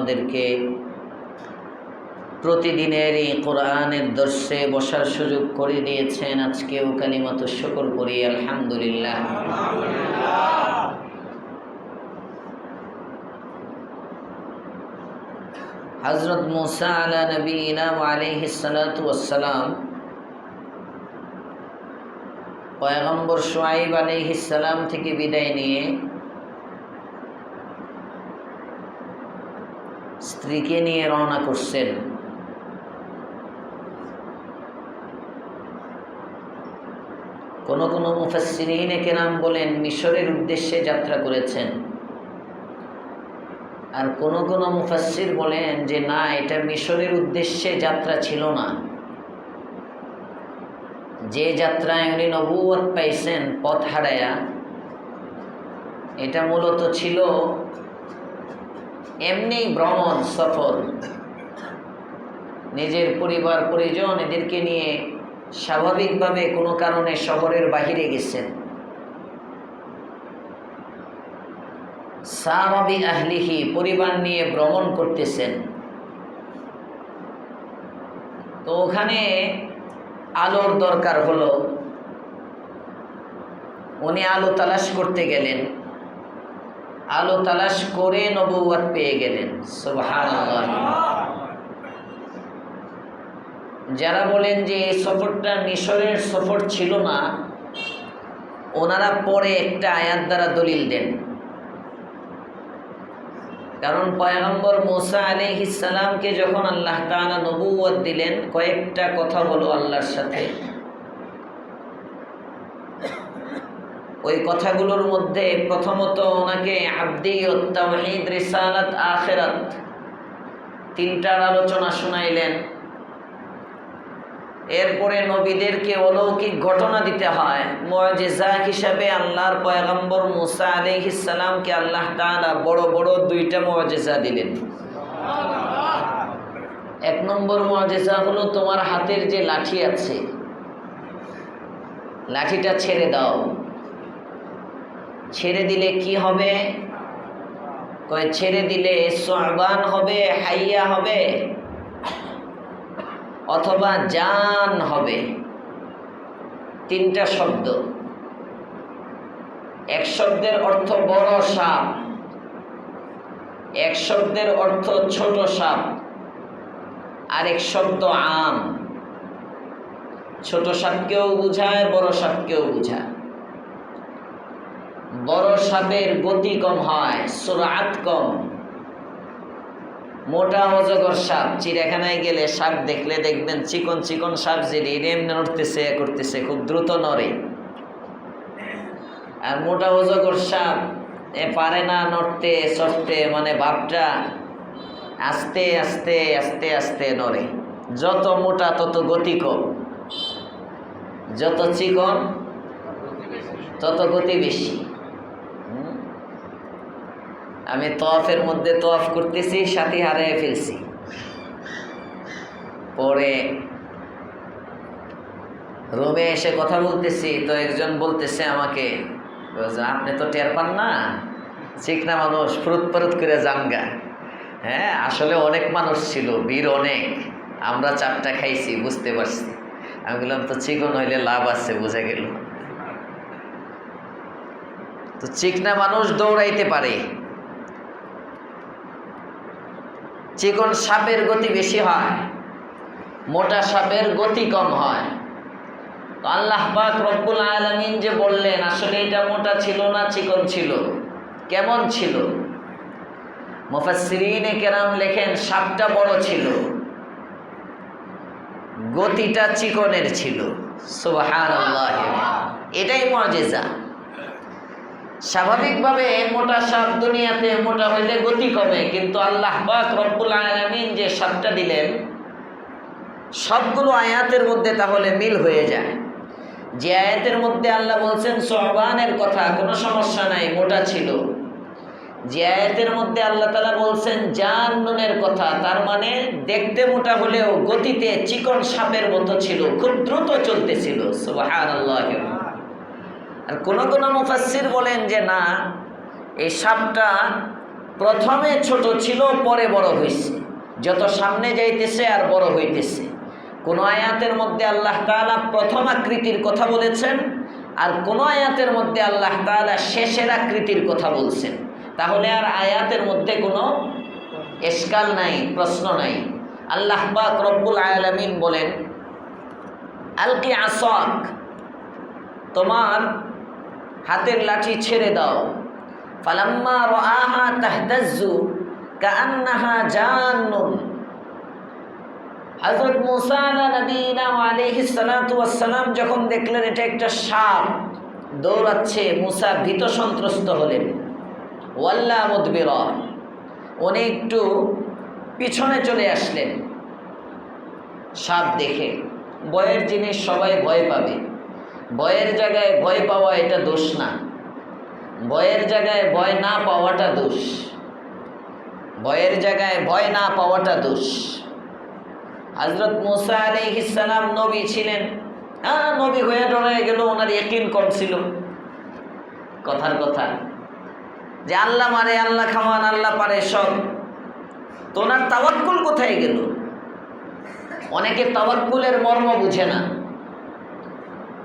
আমাদেরকে প্রতিদিনের এই কোরআনের দর্শে বসার সুযোগ করে দিয়েছেন। আজকেও কালিমাতু শুকর করি আলহামদুলিল্লাহ। হযরত মুসা আলা নবীনা ওয়া আলাইহিস সালাতু ওয়াস সালাম পয়গম্বর শুআয়ব আলাইহিস সালাম থেকে বিদায় নিয়ে স্ত্রীকে নিয়ে রওনা করছেন। কোন কোন মুফাসসিরিন কেরাম বলেন মিশরের উদ্দেশ্যে যাত্রা করেছেন, আর কোন কোন মুফাসসির বলেন যে না, এটা মিশরের উদ্দেশ্যে যাত্রা ছিল না। যে যাত্রায় উনি নবুয়ত পাইছেন পথ হারায়া, এটা মূলত ছিল এমনি ভ্রমণ সফর। নিজের পরিবার পরিজন এদেরকে নিয়ে স্বাভাবিকভাবে কোনো কারণে শহরের বাহিরে গেছেন। সারাবি আহলিহি, পরিবার নিয়ে ভ্রমণ করতেছেন। তো ওখানে আলোর দরকার হলো, উনি আলো তালাশ করতে গেলেন। আলো তালাশ করে নবুয়ত পেয়ে গেলেন। সুবহানাল্লাহ। যারা বলেন যে এই সফরটা মিশরের সফর ছিল না, ওনারা পরে একটা আয়াত দ্বারা দলিল দেন। কারণ পয়গম্বর মুসা আলাইহিস সালামকে যখন আল্লাহ তাআলা নবুয়ত দিলেন, কয়েকটা কথা বলো আল্লাহর সাথে। ওই কথাগুলোর মধ্যে প্রথমত ওনাকে আবদিয়ত, তাওহীদ, রিসালাত, আখিরাত তিনটার আলোচনা শোনাইলেন। এরপরে নবীদেরকে অলৌকিক ঘটনা দিতে হয়, মুআজিজা হিসাবে আল্লাহর পয়গম্বর মুসা আলাইহিস সালামকে আল্লাহ তাআলা বড় বড় দুইটা মুআজিজা দিলেন। এক নম্বর মুআজিজা হলো, তোমার হাতের যে লাঠি আছে, লাঠিটা ছেড়ে দাও। ছেড়ে দিলে কি হবে? কয় ছেড়ে দিলে সুআবান হবে, হাইয়া হবে, অথবা জান হবে। তিনটা শব্দ। এক শব্দের অর্থ বড় সাপ, এক শব্দের অর্থ ছোট সাপ, আরেক শব্দ আম। ছোট সাপকেও বুঝায়, বড় সাপকেও বুঝায়। বড় সাপের গতি কম হয়, সুরআত কম। মোটা অজগর সাপ, চিড়িয়াখানায় গেলে সাপ দেখলে দেখবেন চিকন চিকন সাপ যে এমনি নড়তেছে করতেছে, খুব দ্রুত নড়ে। আর মোটা অজগর সাপ পারে না নড়তে চড়তে, মানে ভাবটা আস্তে আস্তে আস্তে আস্তে নড়ে। যত মোটা তত গতি কম, যত চিকন তত গতি বেশি। আমি তওয়াফের মধ্যে তওয়াফ করতেছি, সাথী হারিয়ে ফেলছি। পরে রুমে এসে কথা বলতেছি, তো একজন বলতেছে আমাকে, আপনি তো টের পান না, চিকনা মানুষ ফুরুত ফুরুত করে জানগা। হ্যাঁ, আসলে অনেক মানুষ ছিল, ভিড় অনেক, আমরা চাপটা খাইছি, বুঝতে পারছি। আমি বললাম তো চিকন হইলে লাভ আছে, বুঝে গেল। তো চিকনা মানুষ দৌড়াইতে পারে, চিকন সাপের গতি বেশি হয়, মোটা সাপের গতি কম হয়। তো আল্লাহ পাক রব্বুল আলামিন যে বললেন, আসলে এটা মোটা ছিল না, চিকন ছিল। কেমন ছিল? মুফাসসিরিন কেরাম লেখেন, সাপটা বড় ছিল, গতিটা চিকনের ছিল। সুবহানাল্লাহ। এটাই মুআজিজা। স্বাভাবিকভাবে মোটা সাপ দুনিয়াতে মোটা হইলে গতি কমে, কিন্তু আল্লাহ পাক রব্বুল আলামিন যে সাপটা দিলেন, সবগুলো আয়াতের মধ্যে তাহলে মিল হয়ে যায়। যে আয়াতের মধ্যে আল্লাহ বলছেন সুআবানের কথা, কোনো সমস্যা নাই, মোটা ছিল। যে আয়াতের মধ্যে আল্লাহ তাআলা বলছেন জান্নুনের কথা, তার মানে দেখতে মোটা হলেও গতিতে চিকন সাপের মতো ছিল, খুব দ্রুত চলতেছিল। সুবহানাল্লাহ। আর কোন কোন মুফাসসির বলেন যে না, এই সাপটা প্রথমে ছোট ছিল, পরে বড় হয়েছে, যত সামনে যাইতেছে আর বড় হইতেছে। কোন আয়াতের মধ্যে আল্লাহ তাআলা প্রথম আকৃতির কথা বলেছেন, আর কোন আয়াতের মধ্যে আল্লাহ তাআলা শেষের আকৃতির কথা বলছেন। তাহলে আর আয়াতের মধ্যে কোনো এশকাল নাই, প্রশ্ন নাই। আল্লাহ পাক রব্বুল আলামিন বলেন, আলকি আসাক, তোমার হাতের লাঠি ছেড়ে দাও। ফালাম্মা রাআহা তাহতাজ্জু কাআন্নাহা জান্নুন। হযরত মুসা নবীনা আলাইহিস সালাতু ওয়াস সালাম যখন দেখলেন এটা একটা সাপ দৌড়াচ্ছে, মুসা ভীত সন্ত্রস্ত হলেন। ওয়াল্লা মুদবিরা, উনি একটু পিছনে চলে আসলেন সাপ দেখে। ভয়ের জিনিস সবাই ভয় পাবে, ভয়ের জায়গায় ভয় পাওয়া এটা দোষ না, ভয়ের জায়গায় ভয় না পাওয়াটা দোষ, ভয়ের জায়গায় ভয় না পাওয়াটা দোষ। হযরত মুসা আলাইহিস সালাম নবী ছিলেন, নবী হয়ে ডরে গেল, ওনার ইয়াকিন কম ছিল। কথার কথা যে আল্লাহ মারে, আল্লাহ খামান, আল্লাহ পারে সব, তো ওনার তাওয়াক্কুল কোথায় গেল? অনেকে তাওয়াক্কুলের মর্ম বুঝে না,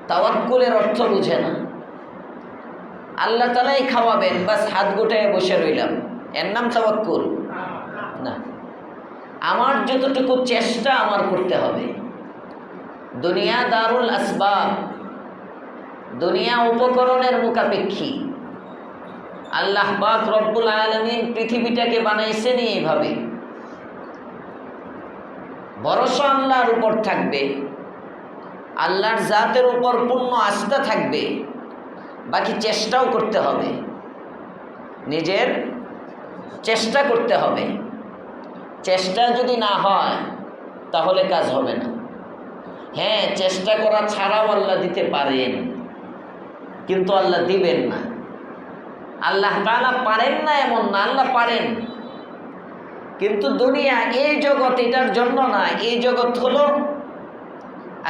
তাওয়াক্কুলের অর্থ বুঝে না। আল্লাহ তাআলাই খাওয়াবেন, বাস হাত গুটায় বসে রইলাম, এর নাম তাওয়াক্কুল না। আমার যতটুকু চেষ্টা আমার করতে হবে। দুনিয়া দারুল আসবাব, দুনিয়া উপকরণের মুখাপেক্ষী। আল্লাহ পাক রব্বুল আলামিন পৃথিবীটাকে বানাইছেন এইভাবে, ভরসা আল্লাহর উপর থাকবে, আল্লাহর জাতের উপর পূর্ণ আস্থা থাকবে, বাকি চেষ্টাও করতে হবে, নিজের চেষ্টা করতে হবে। চেষ্টা যদি না হয় তাহলে কাজ হবে না। হ্যাঁ, চেষ্টা করা ছাড়াও আল্লাহ দিতে পারেন, কিন্তু আল্লাহ দিবেন না। আল্লাহ তাআলা পারেন না এমন না, আল্লাহ পারেন। কিন্তু দুনিয়া, এই জগৎ এটার জন্য না। এই জগৎ হলো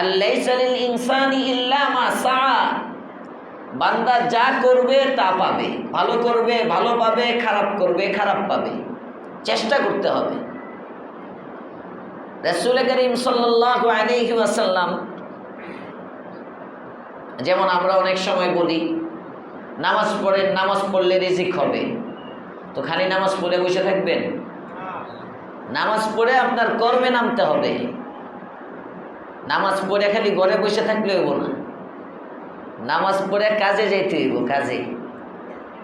আল্লাইসা লিল ইনসানি ইল্লা মা সাআ, বান্দা যা করবে তা পাবে, ভালো করবে ভালো পাবে, খারাপ করবে খারাপ পাবে, চেষ্টা করতে হবে। রাসূল করিম সাল্লাল্লাহু আলাইহি ওয়াসাল্লাম, যেমন আমরা অনেক সময় বলি নামাজ পড়েন, নামাজ পড়লে রিজিক হবে, তো খালি নামাজ পড়ে বসে থাকবেন? নামাজ পড়ে আপনার কর্মে নামতে হবে। নামাজ পড়ে খালি ঘরে বসে থাকলে হইব না, নামাজ পড়ে কাজে যাইতে হইব, কাজে।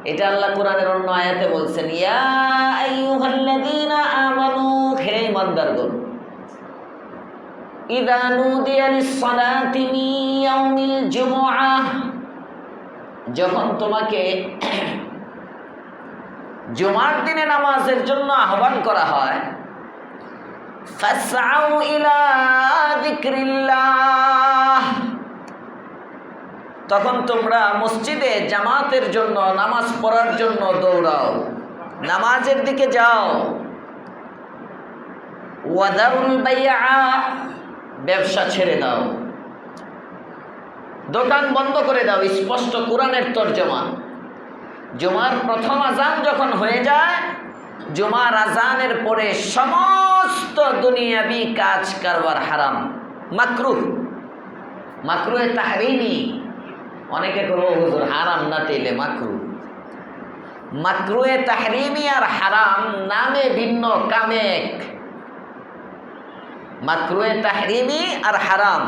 এটা আল্লাহ কোরআনের অন্য আয়াতে বলছেন, ইয়া আইয়ুহাল্লাযীনা আমানু, হে ইমানদারগণ, ইযা নুদিয়া লিস-সালাতি মিন ইয়াউমিল জুমআহ, যখন তোমাকে জুমার দিনে নামাজের জন্য আহ্বান করা হয়, ফাসআউ ইলা যিকরিল্লাহ, তখন তোমরা মসজিদে জামাতের জন্য, নামাজ পড়ার জন্য দৌড়াও, নামাজের দিকে যাও। ওয়াদারুল বাইআ, ব্যবসা ছেড়ে দাও, দোকান বন্ধ করে দাও। স্পষ্ট কোরআনের তরজমা। জুমার প্রথম আজান যখন হয়ে যায়, জুমার আজানের পরে সমস্ত দুনিয়াবি কাজ কারবার হারাম, মাকরুহ। মাকরুহে তাহরিমি, অনেকে করো হুজুর হারাম না তেলে মাকরুহ। মাকরুহে তাহরিমি আর হারাম নামে ভিন্ন, কামে এক। মাকরুহে তাহরিমি আর হারাম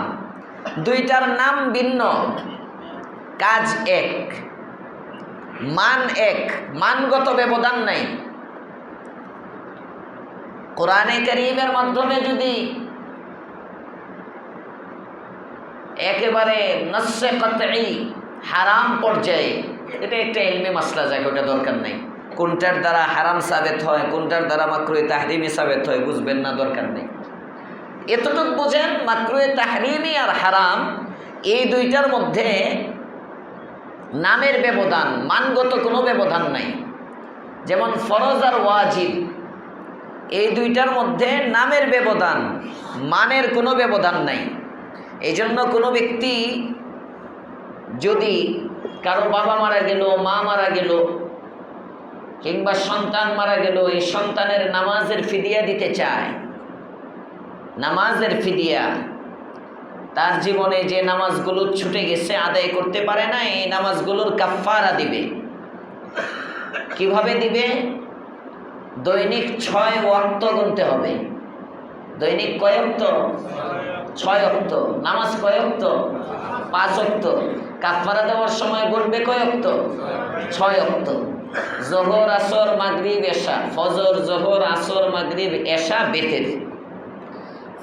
দুইটার নাম ভিন্ন, কাজ এক, মান এক, মানগত ব্যবধান নাই। কোরআনে কারীমের মাধ্যমে যদি একেবারে নস্সে কতঈ হারাম পর্যায়ে, এটা একটা ইলমি মাসলা, যাকে ওটা দরকার নাই। কোনটার দ্বারা হারাম সাবেত হয়, কোনটার দ্বারা মাকরুহে তাহরিমি সাবেত হয়, বুঝবেন না, দরকার নেই। এতটুকু বোঝেন, মাকরুহে তাহরিমি আর হারাম এই দুইটার মধ্যে নামের ব্যবধান, মানগত কোনো ব্যবধান নাই। যেমন ফরজ আর ওয়াজিব, এই দুইটার মধ্যে নামের ব্যবধান, মানের কোনো ব্যবধান নাই। এই জন্য কোনো ব্যক্তি যদি, কারো বাবা মারা গেল, মা মারা গেল, কিংবা সন্তান মারা গেল, এই সন্তানের নামাজের ফিদিয়া দিতে চায়, নামাজের ফিদিয়া, তার জীবনে যে নামাজগুলো ছুটে গেছে আদায় করতে পারে না, এই নামাজগুলোর কাফফারা দিবে। কিভাবে দিবে? দৈনিক 6 ওয়াক্ত গুনতে হবে। দৈনিক কয় ওয়াক্ত? 6 ওয়াক্ত। নামাজ কয় ওয়াক্ত? 5 ওয়াক্ত। কাফফারা দেওয়ার সময় গুনবে কয় ওয়াক্ত? 6 ওয়াক্ত। জোহর, আসর, মাগরিব, এশা, ফজর, জোহর, আসর, মাগরিব, এশা, বেতের।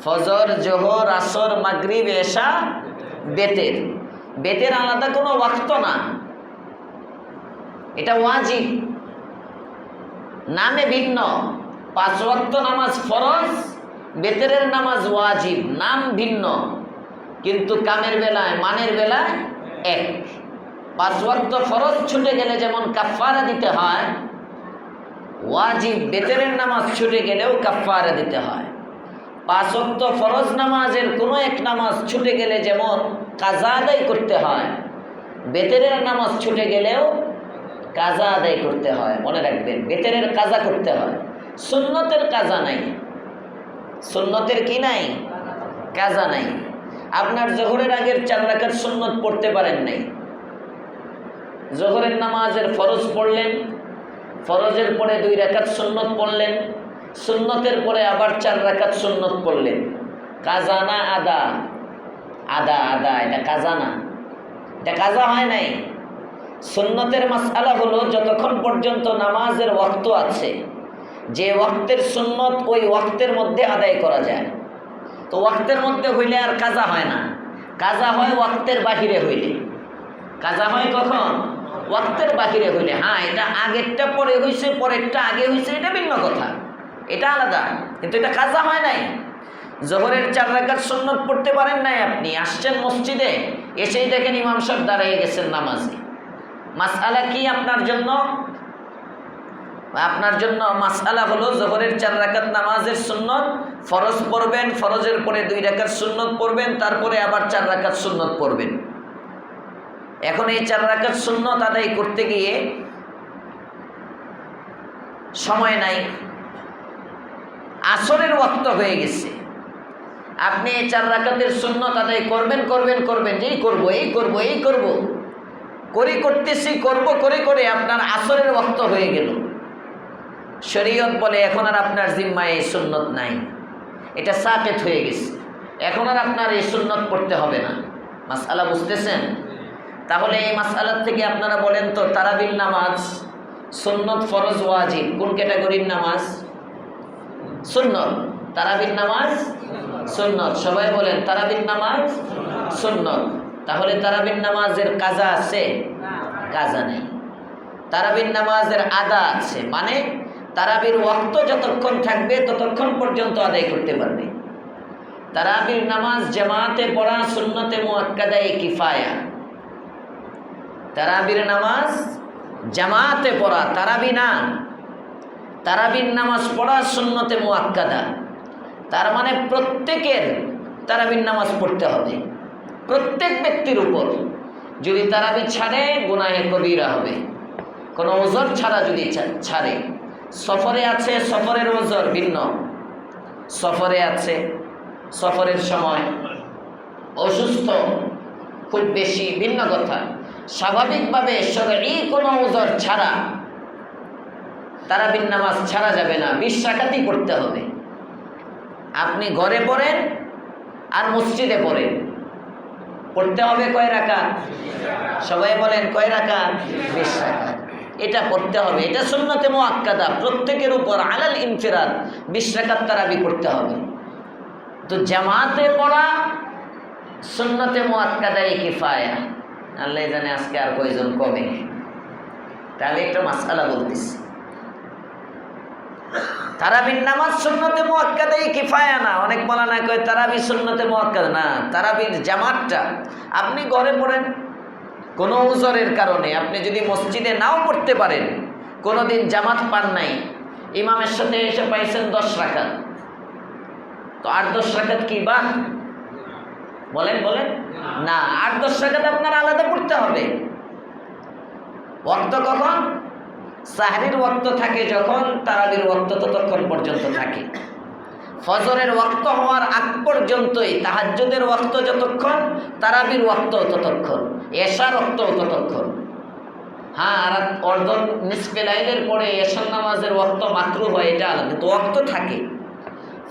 ফজর, জোহর, আসর, মাগরিব, এশা, বেতের। বেতের আলাদা কোনো ওয়াক্ত না, এটা ওয়াজিব, নামে ভিন্ন। 5 ওয়াক্ত নামাজ ফরজ, বেতেরের নামাজ ওয়াজিব, নাম ভিন্ন, কিন্তু কামের বেলায়, মানের বেলায় এক। 5 ওয়াক্ত ফরজ ছুটে গেলে যেমন কাফফারা দিতে হয়, ওয়াজিব বেতেরের নামাজ ছুটে গেলেও কাফফারা দিতে হয়। 5 ওয়াক্ত ফরজ নামাজের কোনো এক নামাজ ছুটে গেলে যেমন কাজা আদায় করতে হয়, বেতেরের নামাজ ছুটে গেলেও কাজা আদায় করতে হয়। মনে রাখবেন, বেতেরের কাজা করতে হয়, সুন্নতের কাজা নাই। সুন্নতের কি নাই? কাজা নাই। আপনার জোহরের আগের 4 রাকাত সুন্নত পড়তে পারেন নাই, জোহরের নামাজের ফরজ পড়লেন, ফরজের পরে 2 রাকাত সুন্নত পড়লেন, সুন্নতের পরে আবার 4 রাকাত সুন্নত পড়লেন। কাজা না আদা? আদা, আদা, এটা কাজা না, এটা কাজা হয় নাই। সুন্নতের মাসআলা হলো যতক্ষণ পর্যন্ত নামাজের ওয়াক্ত আছে, যে ওয়াক্তের সুন্নত ওই ওয়াক্তের মধ্যে আদায় করা যায়। তো ওয়াক্তের মধ্যে হইলে আর কাজা হয় না, কাজা হয় ওয়াক্তের বাহিরে হইলে। কাজা হয় কখন? ওয়াক্তের বাহিরে হইলে। হ্যাঁ, এটা আগেরটা পরে হয়েছে, পরেরটা আগে হয়েছে, এটা ভিন্ন কথা, এটা আলাদা, কিন্তু এটা কাজা হয় নাই। জোহরের 4 রাকাত সুন্নত পড়তে পারেন নাই, আপনি আসছেন মসজিদে, এসেই দেখেন ইমাম সাহেব দাঁড়িয়ে গেছেন নামাজে। মাসআলা কি আপনার জন্য? আপনার জন্য মাসআলা হলো জোহরের 4 রাকাত নামাজের সুন্নত, ফরজ পড়বেন, ফরজের পরে 2 রাকাত সুন্নত পড়বেন, তারপরে আবার 4 রাকাত সুন্নত পড়বেন। এখন এই 4 রাকাত সুন্নত আদায় করতে গিয়ে সময় নাই, আসরের ওয়াক্ত হয়ে গেছে, আপনি এই 4 রাকাতের সুন্নত আদায় করবেন করবেন করবেন, এই করব এই করব এই করব করে করতেছি, করব করে করে আপনার আসরের ওয়াক্ত হয়ে গেল। শরীয়ত বলে এখন আর আপনার জিম্মায় এই সুন্নত নাই, এটা সাকেত হয়ে গেছে, এখন আর আপনার এই সুন্নত পড়তে হবে না। মাসআলা বুঝতেছেন? তাহলে এই মাসআলার থেকে আপনারা বলেন তো, তারাবির নামাজ সুন্নত, ফরজ, ওয়াজিব, কোন ক্যাটাগরির নামাজ? সুন্নত। তারাবির নামাজ সুন্নত। সবাই বলেন তারাবির নামাজ সুন্নত। তাহলে তারাবির নামাজের কাজা আছে? কাজা নেই। তারাবির নামাজের আদা আছে, মানে তারাবির ওয়াক্ত যতক্ষণ থাকবে ততক্ষণ পর্যন্ত আদায় করতে পারবে। তারাবির নামাজ জামাতে পড়া সুন্নতে মুআক্কাদায়ে কিফায়া। তারাবির নামাজ জামাতে পড়া, তারাবি না, তারাবির নামাজ পড়া সুন্নতে মুআক্কাদা। তার মানে প্রত্যেকের তারাবির নামাজ পড়তে হবে, প্রত্যেক ব্যক্তির উপর। যদি তারাবি ছাড়ে গুনাহে কবিরা হবে, কোনো ওজর ছাড়া যদি ছাড়ে। সফরে আছে, সফরের ওজর ভিন্ন, সফরে আছে, সফরের সময় অসুস্থ খুব বেশি, ভিন্ন কথা। স্বাভাবিকভাবে শরঈ কোনো ওজর ছাড়া তারাবির নামাজ ছাড়া যাবে না, 20 রাকাতই পড়তে হবে। আপনি ঘরে পড়েন আর মসজিদে পড়েন, পড়তে হবে কয় রাকাত? সবাই বলেন কয় রাকাত? 20 রাকাত। এটা পড়তে হবে, এটা সুন্নতে মুআক্কাদা, প্রত্যেকের উপর আলাল ইনফিরাদ 20 রাকাত তারাবি পড়তে হবে। তো জামাতে পড়া সুন্নতে মুআক্কাদায়ে কিফায়া। আল্লাহ জানে আজকে আর কয়জন কমে। তাহলে একটা মাসআলা বলতেছি, তারাবির নামাজ সুন্নতে মুআক্কাদায়ে কিফায়া না। অনেক মাওলানা কয় তারাবি সুন্নতে মুআক্কাদা না, তারাবির জামাতটা আপনি ঘরে পড়েন, কোনো উজরের কারণে আপনি যদি মসজিদে নাও পড়তে পারেন, কোনোদিন জামাত পান নাই, ইমামের সাথে এসে পাইছেন 10 রাকাত, তো 8-10 রাকাত কি বাদ? বলেন বলেন না, 8-10 রাকাত আপনার আলাদা পড়তে হবে। ওয়াক্ত কখন? সাহরির ওয়াক্ত থাকে যখন, তারাবির ওয়াক্ত ততক্ষণ পর্যন্ত থাকে। ফজরের ওয়াক্ত হওয়ার আগ পর্যন্তই, তাহাজ্জুদের ওয়াক্ত যতক্ষণ, তারাবির ওয়াক্ত ততক্ষণ, এশার ওয়াক্ত ততক্ষণ। হ্যাঁ, আর অর্ধ নিসফে লাইলের পরে এশার নামাজের ওয়াক্ত মাকরুহ হয়, এটা আলাদা, কিন্তু ওয়াক্ত থাকে।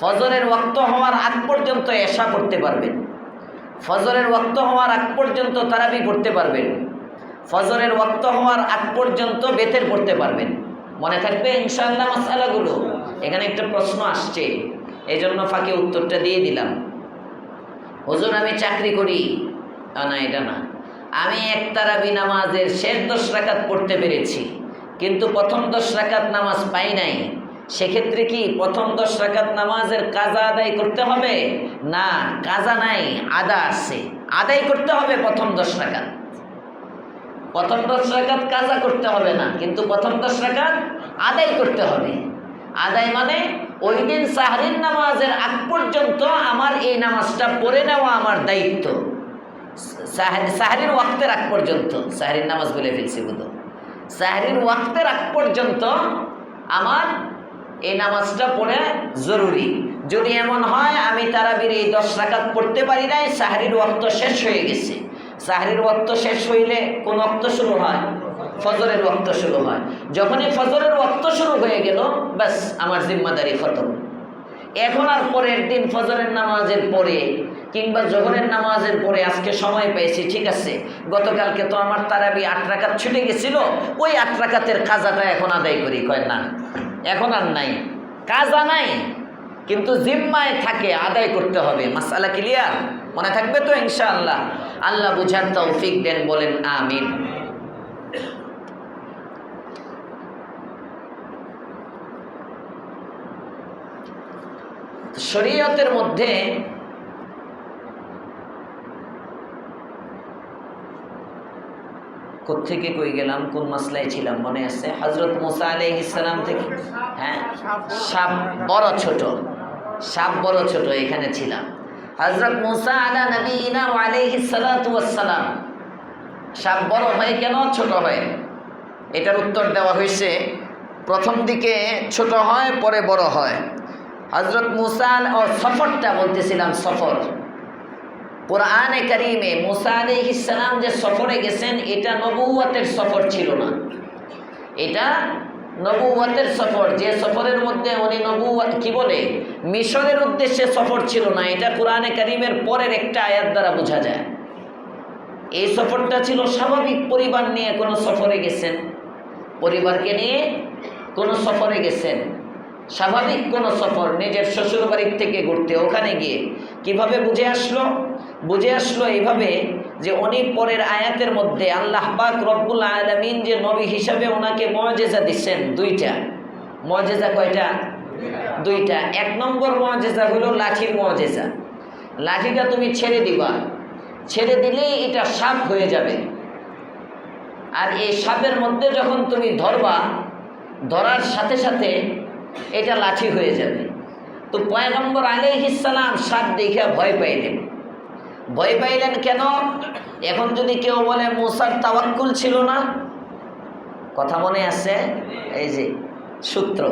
ফজরের ওয়াক্ত হওয়ার আগ পর্যন্ত এশা পড়তে পারবেন, ফজরের ওয়াক্ত হওয়ার আগ পর্যন্ত তারাবি পড়তে পারবেন, ফজরের ওয়াক্ত হওয়ার আগ পর্যন্ত বেতের পড়তে পারবেন। মনে থাকবে ইনশাআল্লাহ মাসআলাগুলো। এখানে একটা প্রশ্ন আসছে, এই জন্য ফাঁকে উত্তরটা দিয়ে দিলাম। হুজুর আমি চাকরি করি, না এটা না, আমি এক তারাবি নামাজের শেষ 10 রাকাত পড়তে পেরেছি, কিন্তু প্রথম 10 রাকাত নামাজ পাই নাই, সেক্ষেত্রে কি প্রথম 10 রাকাত নামাজের কাজা আদায় করতে হবে? না, কাজা নাই, আদা আছে, আদায় করতে হবে প্রথম 10 রাকাত। প্রথম 10 রাকাত কাজা করতে হবে না, কিন্তু প্রথম 10 রাকাত আদায় করতে হবে। আদায় মানে ওই দিন সাহরির নামাজের আগ পর্যন্ত আমার এই নামাজটা পড়ে নেওয়া আমার দায়িত্ব। সাহরির ওয়াক্তের আগ পর্যন্ত, সাহরির নামাজ বলে ফেলছি বুধ, সাহরির ওয়াক্তের আগ পর্যন্ত আমার এই নামাজটা পড়ে জরুরি। যদি এমন হয় আমি তারাবির এই 10 রাকাত পড়তে পারি নাই, সাহরির ওয়াক্ত শেষ হয়ে গেছে, সাহরির ওয়াক্ত শেষ হইলে কোন ওয়াক্ত শুরু হয়? ফজরের ওয়াক্ত শুরু হয়। যখনই ফজরের ওয়াক্ত শুরু হয়ে গেল, ব্যাস আমার জিম্মাদারি খতম। এখন আর পরের দিন ফজরের নামাজের পরে কিংবা জোহরের নামাজের পরে আজকে সময় পেয়েছি, ঠিক আছে, গতকালকে তো আমার তারাবি 8 রাকাত ছুটে গেছিল, ওই 8 রাকাতের কাজাটা এখন আদায় করি। কয় না, এখন আর নাই, কাজা নাই, কিন্তু জিম্মায় থাকে, আদায় করতে হবে। মাসআলা ক্লিয়ার? মনে থাকবে তো ইনশাআল্লাহ? আল্লাহ বুঝার তৌফিক দেন, বলেন আমিন। শরীয়তের মধ্যে কোত্থেকে কই গেলাম, কোন মাসলায় ছিলাম মনে আছে? হযরত মুসা আলাইহিস সালাম থেকে, হ্যাঁ, সাপ বড় ছোট, সাপ বড় ছোট, এখানে ছিলাম। হযরত মুসা আলা নবিয়িনা ওয়া আলাইহিস সালাতু ওয়াস সালাম, সাপ বড় হয় কেন, ছোট হয়? এটার উত্তর দেওয়া হয়েছে, প্রথম দিকে ছোট হয়, পরে বড় হয়। হযরত মুসা ও সফরটা বলতেছিলাম, সফর কোরআনে কারীমে মুসা আলাইহিস সালাম যে সফরে গেছেন, এটা নবুয়তের সফর ছিল না, এটা নবুয়তের সফর। যে সফরের মধ্যে উনি নবুয়ত কি বলে, মিশরের উদ্দেশ্যে সফর ছিল না, এটা কোরআনে কারীমের পরের একটা আয়াত দ্বারা বোঝা যায়। এই সফরটা ছিল স্বাভাবিক, পরিবার নিয়ে কোনো সফরে গেছেন, পরিবারকে নিয়ে কোনো সফরে গেছেন, স্বাভাবিক কোনো সফর, নিজের শ্বশুর বাড়ির থেকে ঘুরতে, ওখানে গিয়ে কিভাবে বুঝে আসলো? বুঝে আসলো এইভাবে যে উনি পরের আয়াতের মধ্যে আল্লাহ পাক রব্বুল আলামিন যে নবী হিসাবে ওনাকে মুআজিজা দিচ্ছেন, 2টা মুআজিজা। কয়টা? 2টা। 1 নম্বর মুআজিজা হলো লাঠির মুআজিজা। লাঠিটা তুমি ছেড়ে দিবা, ছেড়ে দিলেই এটা সাপ হয়ে যাবে, আর এই সাপের মধ্যে যখন তুমি ধরবা, ধরার সাথে সাথে এটা লাঠি হয়ে যাবে। তো পয়গম্বর আলাইহিস সালাম সাপ দেখে ভয় পাইলেন। ভয় পাইলেন কেন? এখন যদি কেউ বলে মুসার তাওয়াক্কুল ছিল না, কথা মনে আছে? এই যে সূত্র,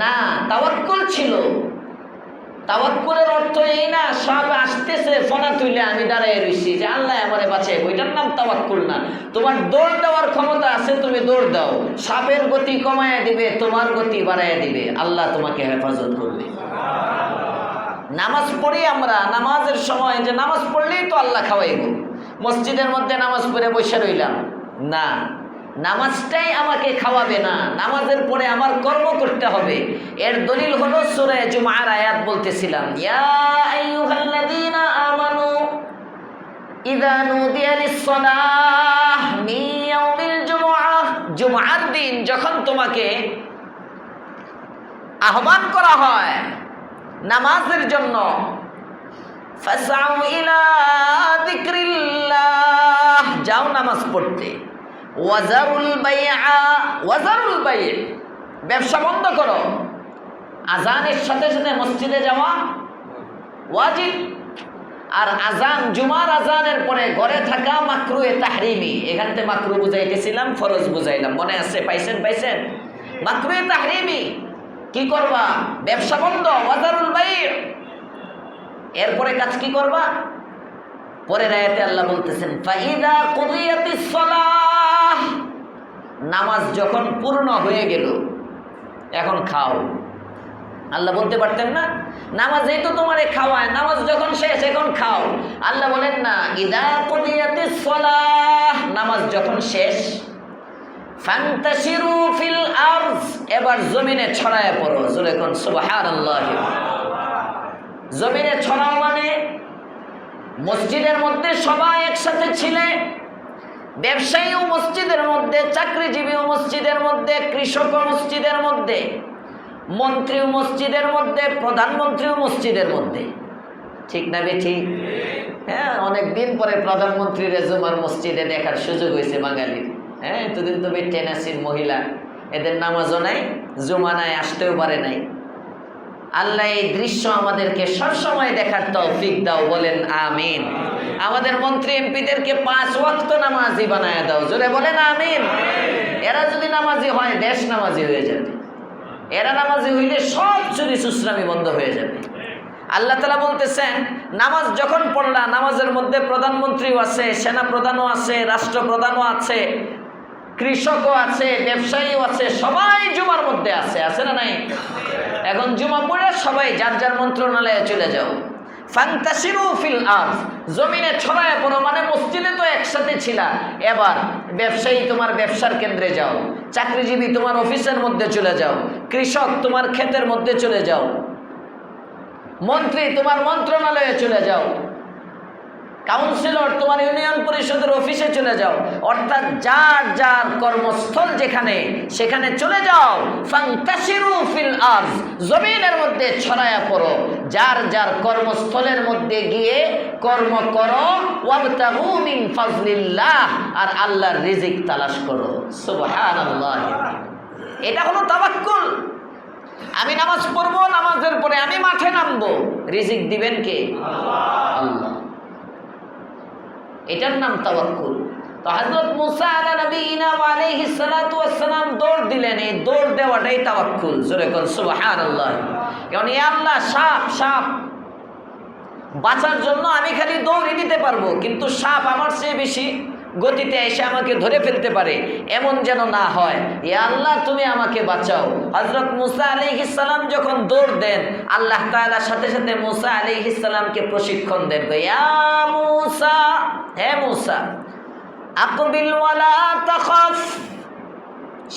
না, তাওয়াক্কুল ছিল। তাওয়াক্কুলের অর্থ এই না সাপ আসতেছে ফনা তুইলে আমি দাঁড়ায় রইছি যে আল্লাহ আমারে বাঁচায়, ওইটার নাম তাওয়াক্কুল না। তোমার দৌড় দেওয়ার ক্ষমতা আছে, তুমি দৌড় দাও, সাপের গতি কমায় দিবে, তোমার গতি বাড়ায় দিবে, আল্লাহ তোমাকে হেফাজত করবে। নামাজ পড়ি আমরা, নামাজের সময় যে নামাজ পড়লেই তো আল্লাহ খাওয়াইব, মসজিদের মধ্যে নামাজ পড়ে বসে রইলাম না, নামাজটাই আমাকে খাওয়াবে না, নামাজের পরে আমার কর্ম করতে হবে। এর দলিল হলো সূরা জুমার আয়াত বলতেছিলাম, ইয়া আইয়ুহাল্লাযীনা আমানু ইযা নুদিয়া লিস-সালাহ মিন ইয়াউমিল জুমআহ, জুমআর দিন যখন তোমাকে আহ্বান করা হয় নামাজের জন্য, ফাসআউ ইলা যিকরিল্লাহ, যাও নামাজ পড়তে, ওয়াজারুল বাইআ, ওয়াজারুল বাই', ব্যবসা বন্ধ করো। আজানের সাথে সাথে মসজিদে যাওয়া ওয়াজিব, আর আজান, জুমার আজানের পরে ঘরে থাকা মাকরুহে তাহরিমি, এখান থেকে মাকরু বুঝাইতেছিলাম, ফরজ বুঝাইলাম, মনে আছে? পাইছেন? মাকরুহে তাহরিমি কি করবা? ব্যবসা বন্ধ, ওয়াজারুল বাই'। এরপরে কাজ কি করবা? পরের আয়াতে আল্লাহ বলতেছেন ফাইদা কুদিয়াতিস সালাহ, নামাজ যখন পূর্ণ হয়ে গেল এখন খাও। আল্লাহ বলতে পারতেন না নামাজেই তো তোমারে খাওয়ায়, নামাজ যখন শেষ এখন খাও? আল্লাহ বলেন না ইদা কুদিয়াতিস সালাহ, নামাজ যখন শেষ, ফান্তাশিরু ফিল আরজ, এবার জমিনে ছড়ায় পড়ো। জোরে কোন সুবহানাল্লাহ। জমিনে ছড়াও মানে মসজিদের মধ্যে সবাই একসাথে ছিলে, ব্যবসায়ীও মসজিদের মধ্যে, চাকরিজীবীও মসজিদের মধ্যে, কৃষকও মসজিদের মধ্যে, মন্ত্রীও মসজিদের মধ্যে, প্রধানমন্ত্রীও মসজিদের মধ্যে। ঠিক না বে ঠিক? হ্যাঁ, অনেকদিন পরে প্রধানমন্ত্রীর জুমার মসজিদে দেখার সুযোগ হয়েছে বাঙালির। হ্যাঁ, এতদিন তো টেনাসির মহিলা, এদের নামাজও নাই, জুমা নাই, আসতেও পারে নাই। আল্লাহ এই দৃশ্য আমাদেরকে সবসময় দেখার তৌফিক দাও, বলেন আমিন। আমাদের মন্ত্রী এমপিদেরকে 5 ওয়াক্ত নামাজি বানায় দাও, জোরে বলেন আমিন। এরা যদি নামাজি হয় দেশ নামাজি হয়ে যাবে, এরা নামাজি হইলে সব চুরি সুশ্রামি বন্ধ হয়ে যাবে। আল্লাহ তাআলা বলতেছেন নামাজ যখন পড়লা, নামাজের মধ্যে প্রধানমন্ত্রীও আছে, সেনা প্রধানও আছে, রাষ্ট্রপ্রধানও আছে, কৃষকও আছে, ব্যবসায়ীও আছে, সবাই জুমার মধ্যে আছে না নাই? এখন জুমা পড়ে সবাই যার যার মন্ত্রণালয়ে চলে যাও। ফান্তাশিরু ফিল আরজ, জমিনে ছড়ায় পড়ো মানে মসজিদে তো একসাথে ছিলা, এবার ব্যবসায়ী তোমার ব্যবসার কেন্দ্রে যাও, চাকরিজীবী তোমার অফিসের মধ্যে চলে যাও, কৃষক তোমার ক্ষেতের মধ্যে চলে যাও, মন্ত্রী তোমার মন্ত্রণালয়ে চলে যাও, কাউন্সিলর তোমার ইউনিয়ন পরিষদের অফিসে চলে যাও। অর্থাৎ যার যার কর্মস্থল যেখানে, সেখানে চলে যাও। ফান্তাশিরু ফিল আরজ, জমিনের মধ্যে ছড়ায়া পড়ো, যার যার কর্মস্থলের মধ্যে গিয়ে কর্ম করো। ওয়াবতাগু মিন ফাজলিল্লাহ, আর আল্লাহর রিজিক তালাশ করো। সুবহানাল্লাহ। এটা হলো তাওয়াক্কুল। আমি নামাজ পড়বো, নামাজের পরে আমি মাঠে নামবো, রিজিক দিবেন কে? আল্লাহ। এটার নাম তাওয়াক্কুল। তো হযরত মুসা আলাইহিস সালাতু ওয়াস সালাম দৌড় দিলেন, এই দৌড় দেওয়াটাই তাওয়াক্কুল। জোরে কোন সুবহানাল্লাহ। কারণ ইয়া আল্লাহ, সাপ বাঁচার জন্য আমি খালি দৌড়ই দিতে পারবো, কিন্তু সাপ আমার চেয়ে বেশি গতিতে এসে আমাকে ধরে ফেলতে পারে, এমন যেন না হয়। ইয়া আল্লাহ, তুমি আমাকে বাঁচাও। হযরত মুসা আলাইহিস সালাম যখন দৌড় দেন, আল্লাহ তাআলা সাথে সাথে মুসা আলাইহিস সালামকে প্রশিক্ষণ দেন। ইয়া মুসা, হে মুসা, আকবিল ওয়ালা তাখাফ,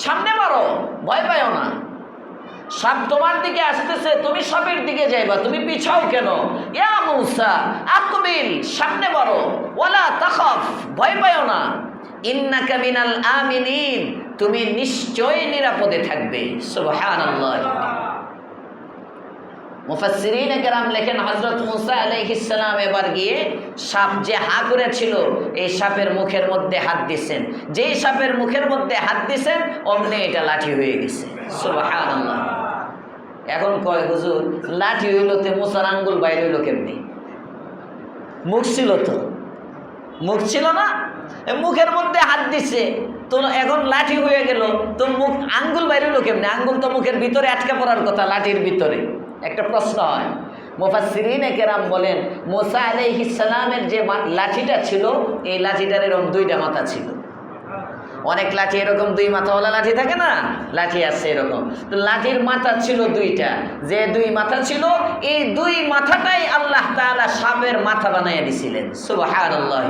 সামনে বাড়ো, ভয় পাও না। সাপ তোমার দিকে আসতেছে, তুমি সাপের দিকে যাইবা, তুমি পিছাও কেন? ইয়া মুসা আকবিল, সামনে বাড়ো, ওয়ালা তাখাফ, ভয় পাও না। ইন্নাকা মিনাল আমিনিন, তুমি নিশ্চয়ই নিরাপদে থাকবে। সুবহানাল্লাহ। মুফাসসিরিনে কেরাম লেখেন হযরত মুসা আলাইহিস সালাম এবার গিয়ে সাপ যে হা করেছিল, এই সাপের মুখের মধ্যে হাত দিয়েছেন। যেই সাপের মুখের মধ্যে হাত দিয়েছেন অমনি এটা লাঠি হয়ে গেছে। সুবহানাল্লাহ। এখন কয় হুজুর, লাঠি হইলো তে মুসার আঙ্গুল বাইরে হইলো কেমনি? মুখ ছিল তো, মুখ ছিল না, মুখের মধ্যে হাত দিছে তো এখন লাঠি হয়ে গেল, তো মুখ আঙ্গুল বাইরে হইলো কেমনি? আঙ্গুল তো মুখের ভিতরে আটকা পড়ার কথা, লাঠির ভিতরে। একটা প্রশ্ন হয়। মুফাসসিরিনে কেরাম বলেন মুসা আলাইহিস সালামের যে লাঠিটা ছিল, এই লাঠিটার এরকম 2টা মাথা ছিল। অনেক লাঠি এরকম 2 মাথাওয়ালা লাঠি থাকে না, লাঠি আছে এরকম। তো লাঠির মাথা ছিল 2টা, যে 2 মাথা ছিল, এই 2 মাথাটাই আল্লাহ তাআলা সাপের মাথা বানাইয়া দিছিলেন। সুবহানাল্লাহ।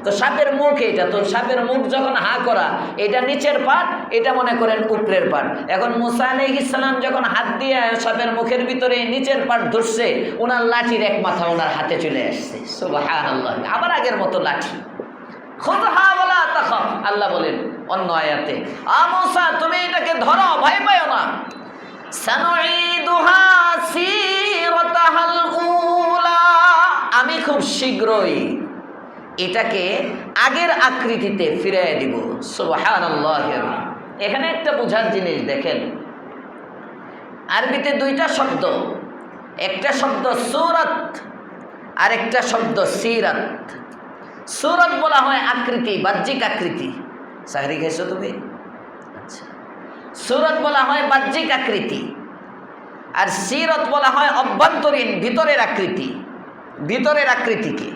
তো সাপের মুখ এটা, তো সাপের মুখ যখন হা করা, এটা নিচের পাট, এটা মনে করেন উপরের পাট। এখন মুসা আলাইহিস সালাম যখন হাত দিয়ে সাপের মুখের ভিতরে নিচের পাট ধরছে, ওনার লাঠির এক মাথা ওনার হাতে চলে আসছে। সুবহানাল্লাহ। আবার আগের মতো লাঠি। খুযহা ওয়ালা তাখাফ, আল্লাহ বলেন অন্য আয়াতে, মুসা তুমি এটাকে ধরো, ভয় পাও না। সানুঈদুহা সিরাতাহাল উলা, আমি খুব শীঘ্রই এটাকে আগের আকৃতিতে ফিরিয়ে দিব। সুবহানাল্লাহ। এখানে একটা বোঝার জিনিস দেখেন, আরবিতে 2টা শব্দ, একটা শব্দ সূরাত আরেকটা শব্দ সিরাত। সুরত বলা হয় আকৃতি, বাহ্যিক আকৃতি। সাহরি খেয়েছো তুমি? আচ্ছা। সুরত বলা হয় বাহ্যিক আকৃতি, আর সিরত বলা হয় অভ্যন্তরীণ, ভিতরের আকৃতি। ভিতরের আকৃতিকে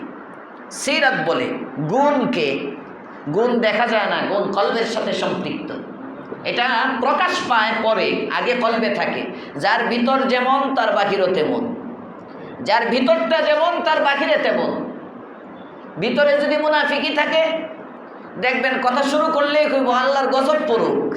সিরাত বলে। গুণকে, গুণ দেখা যায় না, গুণ কলবের সাথে সম্পৃক্ত। এটা প্রকাশ পায় পরে, আগে কলবে থাকে। যার ভিতর যেমন তার বাহিরও তেমন, যার ভিতরটা যেমন তার বাহিরে তেমন। ভিতরে যদি মুনাফিকি থাকে, দেখবেন কথা শুরু করলেই কইব আল্লাহর গজব পড়ুক,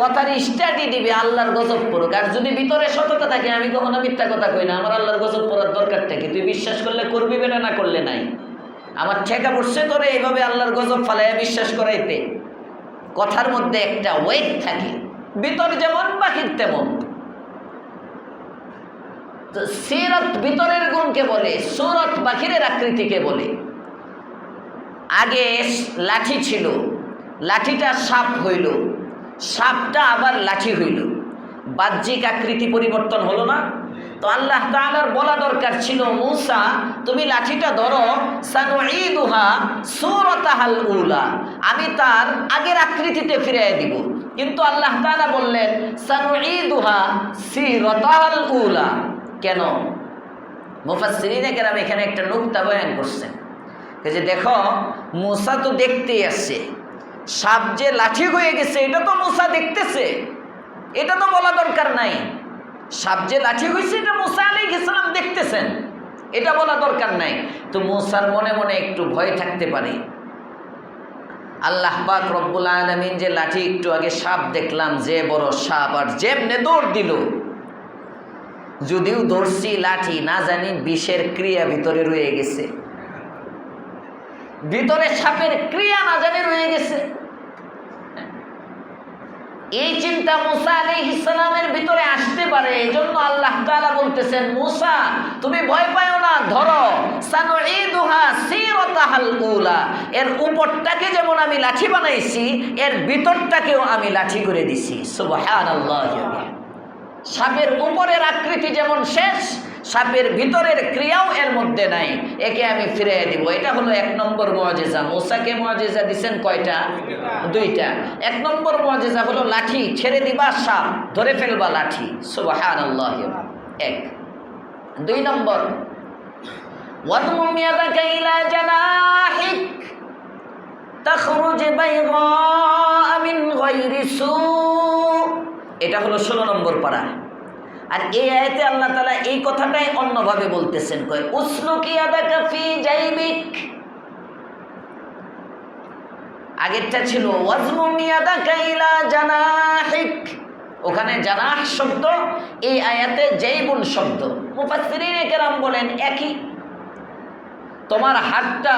কথার স্টাডি দিবে আল্লাহর গজব পড়ুক। আর যদি ভিতরে সততা থাকে, আমি কখনো মিথ্যা কথা কই না, আমার আল্লাহর গজব পড়ার দরকারটা কি? তুই বিশ্বাস করলে করবি, বেটা না করলে নাই। আমার ঠেকা পড়ছে তোরে এইভাবে আল্লাহর গজব ফালাইয়া বিশ্বাস করাইতে। কথার মধ্যে একটা ওয়েট থাকে, ভিতর যেমন বাহির তেমন। সিরাত ভিতরের গুণকে বলে, সুরত বাহিরের আকৃতিকে বলে। আগে লাঠি ছিল, লাঠিটা সাপ হইল, সাপটা আবার লাঠি হইল, বাহ্যিক আকৃতি পরিবর্তন হলো না? তো আল্লাহ তাআলার বলা দরকার ছিল, মূসা তুমি লাঠিটা ধরো, সানুঈদুহা সূরাতাহাল উলা, আমি তার আগের আকৃতিতে ফিরিয়ে দিব। কিন্তু আল্লাহ তাআলা বললেন সানুঈদুহা সিরাতাহাল উলা। কেন? মুফাসসিরিনে কেরাম এখানে একটা নুকতা বয়ান করছেন যে দেখো, মূসা তো দেখতেই আসছে, সাপ যে লাঠি হয়ে গেছে এটা তো মূসা দেখতেছে, এটা তো বলা দরকার নাই। সাপ যে লাঠি হয়েছে এটা মূসা আলাইহিস সালাম দেখতেছেন, এটা বলা দরকার নাই। তো মূসার মনে মনে একটু ভয় থাকতে পারে। আল্লাহ পাক রব্বুল আলামিন যে লাঠি, একটু আগে সাপ দেখলাম, যে বড় সাপ, আর যেমনে দৌড় দিল, যদিও দৌড়ছি লাঠি, না জানি বিষের ক্রিয়া ভিতরে রয়ে গেছে, ভিতরে সাপের ক্রিয়া না জানি রয়ে গেছে। এই চিন্তা মূসা আলাইহিস সালামের ভিতরে আসতে পারে। এজন্য আল্লাহ তাআলা বলতেছেন, মূসা তুমি ভয় পাও না, ধরো, সানুঈদুহা সিরাতাহাল উলা, এর উপরটাকে যেমন আমি লাঠি বানাইছি, এর ভিতরটাকেও আমি লাঠি করে দিছি। সুবহানাল্লাহ। সাপের উপরের আকৃতি যেমন শেষ, সাপের ভিতরের ক্রিয়াও এর মধ্যে নাই, একে আমি ফিরিয়ে দিব। এটা হলো এক নম্বর মুআজিজা। মূসাকে মুআজিজা দিবেন কয়টা? দুইটা। এক নম্বর মুআজিজা হলো লাঠি ছেড়ে দিবা, সাপ ধরে ফেলবা লাঠি। সুবহানাল্লাহ। এক। দুই নম্বর, ওয়াদমুম ইয়াদাকা ইলা জানাহিক তাখরুজ বাইগা মিন গায়রি সু। এটা হলো 16 নম্বর পারা। আর এই আয়াতে আল্লাহ তাআলা এই কথাটাই অন্যভাবে বলতেছেন, কয় উসলুকি ইয়াদাকা ফি জাইবিক। আগেরটা ছিল ওয়াজমুম ইয়াদাকা ইলা জানাহিক, ওখানে জানাহ শব্দ, এই আয়াতে জাইবুন শব্দ। মুফাসসিরিনে কেরাম বলেন একই। তোমার হাতটা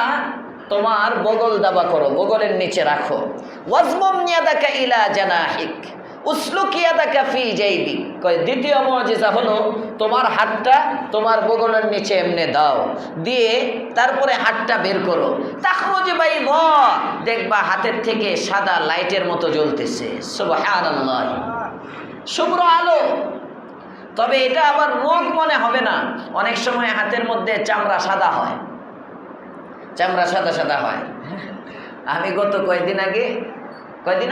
তোমার বগল দাবা করো, বগলের নিচে রাখো। ওয়াজমুম ইয়াদাকা ইলা জানাহিক উসলুকি ইয়াদাকা ফি জাইবিক। কয় দ্বিতীয় মুআজিজা হলো তোমার হাতটা তোমার বগলের নিচে এমনে দাও, দিয়ে তারপরে হাতটা বের করো। তাখরুজ বাইদা, দেখবা হাতের থেকে সাদা লাইটের মতো জ্বলতেছে। সুবহানাল্লাহ, শুভ্র আলো। তবে এটা আবার রোগ মনে হবে না। অনেক সময় হাতের মধ্যে চামড়া সাদা হয়, চামড়া সাদা সাদা হয়। আমি গত কয়েকদিন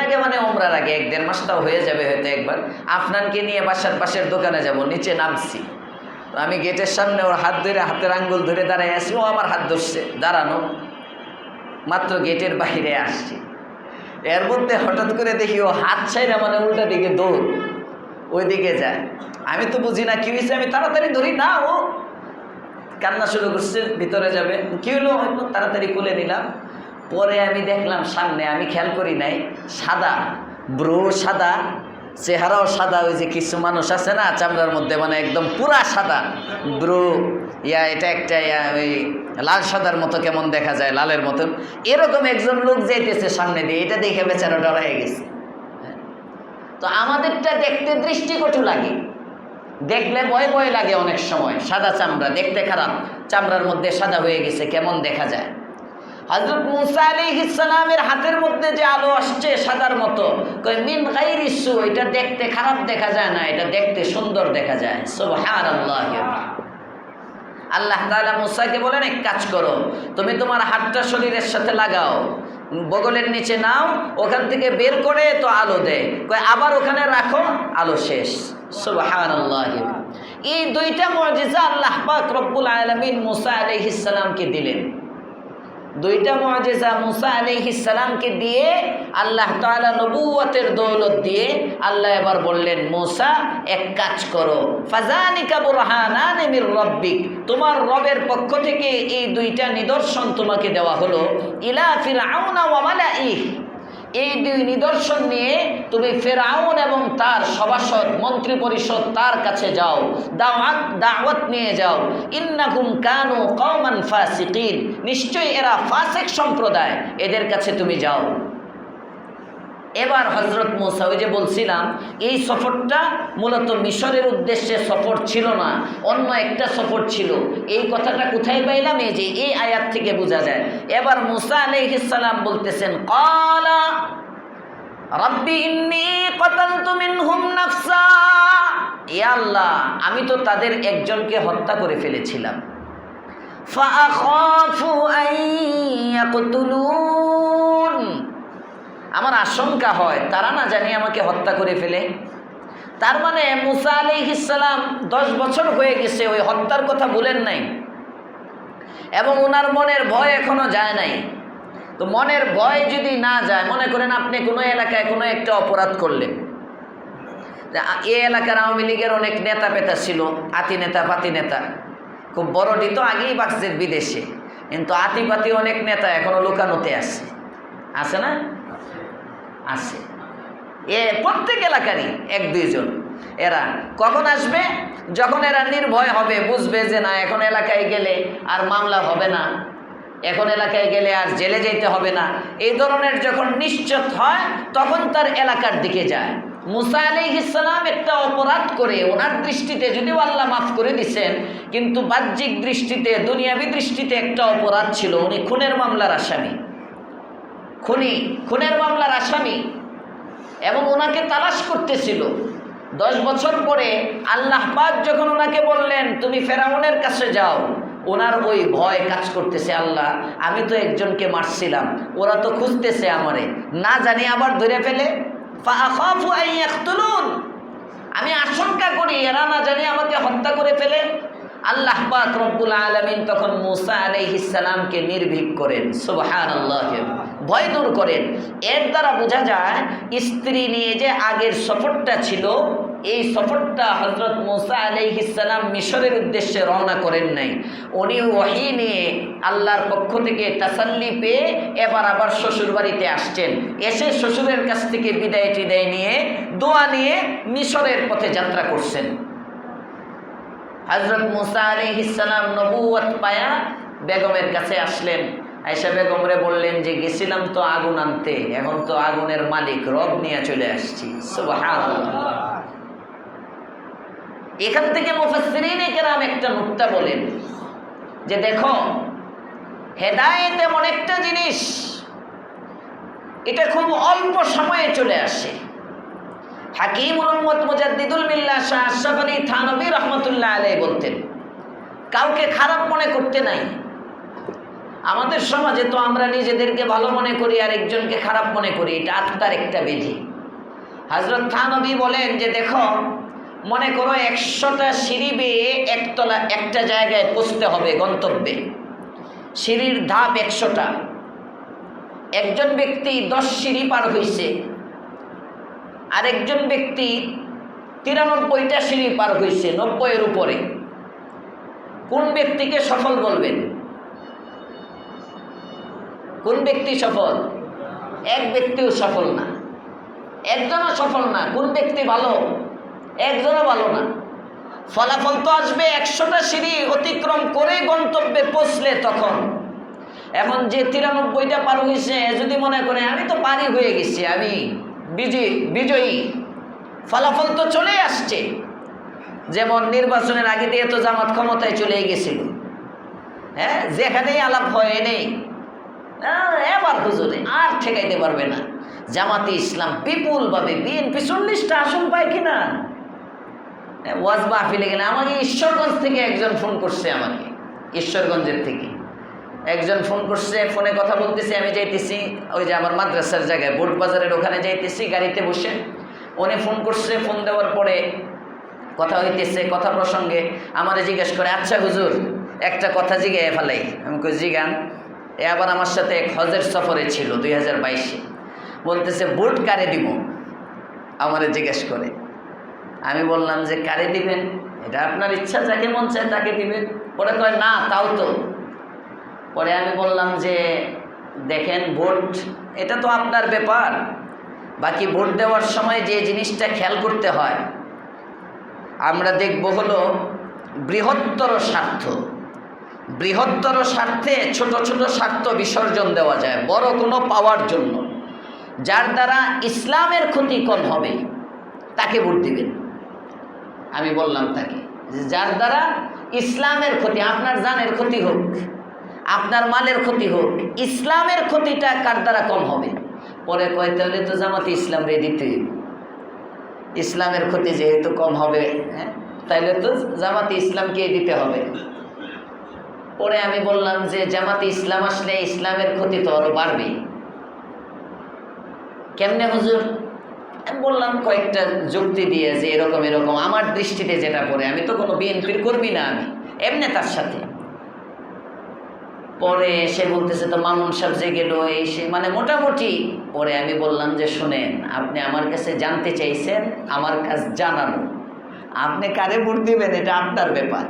আগে মানে ওমরার আগে 1-1.5 মাসটাও হয়ে যাবে হয়তো, একবার আফনানকে নিয়ে বাসার পাশের দোকানে যাব, নিচে নামছি। আমি গেটের সামনে ওর হাত ধরে, হাতের আঙ্গুল ধরে দাঁড়ায় আছি, ও আমার হাত ধরছে, দাঁড়ানো মাত্র গেটের বাইরে আসছি। এর মধ্যে হঠাৎ করে দেখি ও হাত ছাইরা মানে উল্টা দিকে দৌড়, ওই দিকে যায়। আমি তো বুঝি না কি হয়েছে, আমি তাড়াতাড়ি ধরি না, ও কান্না শুরু করছে, ভিতরে যাবে। কি হলো? তাড়াতাড়ি খুলে নিলাম। পরে আমি দেখলাম সামনে, আমি খেয়াল করি নাই, সাদা ব্রু, সাদা চেহারাও সাদা। ওই যে কিছু মানুষ আছে না চামড়ার মধ্যে মানে একদম পুরা সাদা ব্রু, এটা একটা ওই লাল সাদার মতো কেমন দেখা যায়, লালের মতন, এরকম একজন লোক যাইতেছে সামনে দিয়ে। এটা দেখে বেচারা ডরাই গেছে। তো আমাদেরটা দেখতে দৃষ্টিকটু লাগে, দেখলে ভয় ভয় লাগে অনেক সময়। সাদা চামড়া দেখতে খারাপ, চামড়ার মধ্যে সাদা হয়ে গেছে, কেমন দেখা যায়। হযরত মূসা আলাইহিস সালামের হাতের মধ্যে যে আলো আসছে সাদার মতো, কই মিন গায়রি সু, এটা দেখতে খারাপ দেখা যায় না, এটা দেখতে সুন্দর দেখা যায়। সুবহানাল্লাহ। আল্লাহ তাআলা মুসাকে বলেন, এক কাজ করো, তুমি তোমার হাতটা শরীরের সাথে লাগাও, বগলের নিচে নাও, ওখান থেকে বের করে তো আলো দেয়, আবার ওখানে রাখো, আলো শেষ। সুবহানাল্লাহ। এই দুইটা মুজিজা আল্লাহ পাক রব্বুল আলামিন মুসা আলাইহিস সালামকে দিলেন। দুইটা মুজিজা মুসা আলাইহিস সালামকে দিয়ে আল্লাহ তাআলা নবুয়তের দৌলত দিয়ে আল্লাহ এবার বললেন, মুসা এক কাজ করো, ফাযানিকা বুরহানান মির রাব্বিক, তোমার রবের পক্ষ থেকে এই দুইটা নিদর্শন তোমাকে দেওয়া হলো, ইলা ফিরআউনা ওয়া মালাইহি, এই দুই নিদর্শন নিয়ে তুমি ফিরআউন এবং তার সভাসদ মন্ত্রী পরিষদ তার কাছে যাও, দাওয়াত নিয়ে যাও। ইন্নাকুম কানু কওমান ফাসিকিন, নিশ্চয়ই এরা ফাসিক সম্প্রদায়, এদের কাছে তুমি যাও। এবার হযরত মুসা, ওই যে বলছিলাম এই সফরটা মূলত মিশরের উদ্দেশ্যে সফর ছিল না, অন্য একটা সফর ছিল। এই কথাটা কোথায় পাইলাম? এই যে এই আয়াত থেকে বোঝা যায়। এবার মুসা আলাইহিস সালাম বলতেছেন, ক্বালা রাব্বি ইন্নী ক্বাতালতু মিনহুম নাফসা, ইয়া আল্লাহ, আমি তো তাদের একজনকে হত্যা করে ফেলেছিলাম। ফাআখাফু আন ইয়াকতুলুন, আমার আশঙ্কা হয় তারা না জানি আমাকে হত্যা করে ফেলে। তার মানে মুসা আলাইহিস সালাম 10 বছর হয়ে গেছে, ওই হত্যার কথা ভুলেন নাই এবং ওনার মনের ভয় এখনো যায় নাই। তো মনের ভয় যদি না যায়, মনে করেন আপনি কোনো এলাকায় কোনো একটা অপরাধ করলেন, এই এলাকার আওয়ামী লীগের অনেক নেতা পেতা ছিল, আতি নেতা পাতি নেতা, খুব বড়টি তো আগেই বাক্সের বিদেশে, কিন্তু আতিপাতি অনেক নেতা এখনো লুকানোতে আছে না? আছে, প্রত্যেক এলাকারই 1-2 জন। এরা কখন আসবে? যখন এরা নির্ভয় হবে, বুঝবে যে না এখন এলাকায় গেলে আর মামলা হবে না, এখন এলাকায় গেলে আর জেলে যেতে হবে না, এই ধরনের যখন নিশ্চিত হয় তখন তার এলাকার দিকে যায়। মুসা আলাইহিস সালাম একটা অপরাধ করে ওনার দৃষ্টিতে যদিও আল্লাহ মাফ করে দিছেন, কিন্তু বাহ্যিক দৃষ্টিতে দুনিয়াবী দৃষ্টিতে একটা অপরাধ ছিল। উনি খুনের মামলার আসামি, খুনের মামলার আসামি, এবং ওনাকে তালাশ করতেছিল। 10 বছর পরে আল্লাহ পাক যখন ওনাকে বললেন তুমি ফেরাউনের কাছে যাও, ওনার ওই ভয় কাজ করতেছে, আল্লাহ আমি তো একজনকে মারছিলাম, ওরা তো খুঁজতেছে আমারে, না জানি আবার ধরে ফেলে। ফাআখাফু আন ইয়াকতুলুন, আমি আশঙ্কা করি এরা না জানি আমাকে হত্যা করে ফেলে। আল্লাহ পাক রব্বুল আলামিন তখন মুসা আলাইহিস সালামকে নির্ভীক করেন, সুবহানাল্লাহ, ভয় দূর করেন। এর দ্বারা বোঝা যায় স্ত্রী নিয়ে যে আগের সফরটা ছিল, এই সফরটা হযরত মুসা আলাইহিস সালাম মিশরের উদ্দেশ্যে রওনা করেন নাই। উনি ওহী নিয়ে আল্লাহর পক্ষ থেকে তাসাল্লি পেয়ে এবার আবার শ্বশুর বাড়িতে আসছেন, এসে শ্বশুরের কাছ থেকে বিদায় টিদায় নিয়ে দোয়া নিয়ে মিশরের পথে যাত্রা করছেন। হযরত মুসা আলাইহিস সালাম নবুয়ত পায়া বেগমের কাছে আসলেন, আয়েশা বেগমরে বললেন যে গেছিলাম তো আগুন আনতে, এখন তো আগুনের মালিক রব নিয়ে চলে আসছি। সুবহানাল্লাহ। এখান থেকে মুফাসসিরিনে কেরাম একটা নুকতা বলেন যে দেখো, হেদায়েত এমন একটা জিনিস, এটা খুব অল্প সময়ে চলে আসে। হাকিমুল উম্মত মুজাদ্দিদুল মিল্লাহ শাহ আশরাফ আলী থানভী রহমাতুল্লাহ আলাইহি বলতেন, কাউকে খারাপ মনে করতে নাই। আমাদের সমাজে তো আমরা নিজেদেরকে ভালো মনে করি আর একজনকে খারাপ মনে করি, এটা আত্মার একটা বেধি। হযরত থানভী বলেন যে দেখো, মনে করো 100টা সিঁড়ি বেয়ে একতলা একটা জায়গায় পৌঁছতে হবে গন্তব্যে, সিঁড়ির ধাপ 100টা। একজন ব্যক্তি 10 সিঁড়ি পার হইছে, আরেকজন ব্যক্তি 93টা সিঁড়ি পার হইছে 90-এর উপরে। কোন ব্যক্তিকে সফল বলবেন? কোন ব্যক্তি সফল? এক ব্যক্তিও সফল না, একজনও সফল না। কোন ব্যক্তি ভালো? একজনও ভালো না। ফলাফল তো আসবে 100টা সিঁড়ি অতিক্রম করে গন্তব্যে পৌঁছলে তখন। এখন যে 93টা পার হয়েছে যদি মনে করে আমি তো পারি হয়ে গেছি, আমি বিজয়ী, ফলাফল তো চলে আসছে। যেমন নির্বাচনের আগে দিয়ে তো জামাত ক্ষমতায় চলে গেছিল, হ্যাঁ, যেখানেই আলাপ হয় নেই, এবার হুজুরে আর ঠেকাইতে পারবে না। জামাতে ইসলাম বিপুলভাবে, বিএনপি 40টা আসন পায় কিনা। ওয়াজ মাহফিলে গেলে আমাকে ঈশ্বরগঞ্জ থেকে একজন ফোন করছে আমাকে, ঈশ্বরগঞ্জের থেকে। একজন ফোন করছে, ফোনে কথা বলতেছি, আমি যাইতেছি ওই যে আমার মাদ্রাসার জায়গায় বোট বাজারের ওখানে যাইতেছি গাড়িতে বসে। উনি ফোন করছে, ফোন দেওয়ার পরে কথা হইতেছে, কথা প্রসঙ্গে আমারে জিজ্ঞেস করে, আচ্ছা হুজুর একটা কথা জিজ্ঞাসা ফেলাই। আমি কই জিগান। এ আবার আমার সাথে এক হজের সফরে ছিল 2022-এ। বলতেছে বুট কারে দিব, আমারে জিজ্ঞেস করে। আমি বললাম যে কারে দিবেন, এটা আপনার ইচ্ছা, যাকে মন চায় তাকে দিবেন। পরে কয় না তাও তো। পরে আমি বললাম যে দেখেন ভোট এটা তো আপনার ব্যাপার, বাকি ভোট দেওয়ার সময় যে জিনিসটা খেয়াল করতে হয় আমরা দেখব হলো বৃহত্তর স্বার্থ। বৃহত্তর স্বার্থে ছোট ছোট স্বার্থ বিসর্জন দেওয়া যায় বড় কোনো পাওয়ার জন্য। যার দ্বারা ইসলামের ক্ষতি কম হবে তাকে ভোট দিবেন। আমি বললাম তাকে যার দ্বারা ইসলামের ক্ষতি, আপনার জানের ক্ষতি হোক, আপনার মালের ক্ষতি হোক, ইসলামের ক্ষতিটা কার দ্বারা কম হবে। পরে কয় তাহলে তো জামাতে ইসলাম রে দিতে, ইসলামের ক্ষতি যেহেতু কম হবে, হ্যাঁ তাইলে তো জামাতে ইসলামকে দিতে হবে। পরে আমি বললাম যে জামাতে ইসলাম আসলে ইসলামের ক্ষতি তো আরো বাড়বে। কেমনে হুজুর? আমি বললাম কয়েকটা যুক্তি দিয়ে যে এরকম এরকম আমার দৃষ্টিতে যেটা পড়ে, আমি তো কোনো বিএনপির কর্মী না, আমি এমনি তার সাথে। পরে সে বলতেছে তো মামুন সাহেব যে গেল এই সে মানে মোটামুটি। পরে আমি বললাম যে শুনেন, আপনি আমার কাছে জানতে চাইছেন, আমার কাছ জানানো, আপনি কারে ভোট দিবেন এটা আপনার ব্যাপার।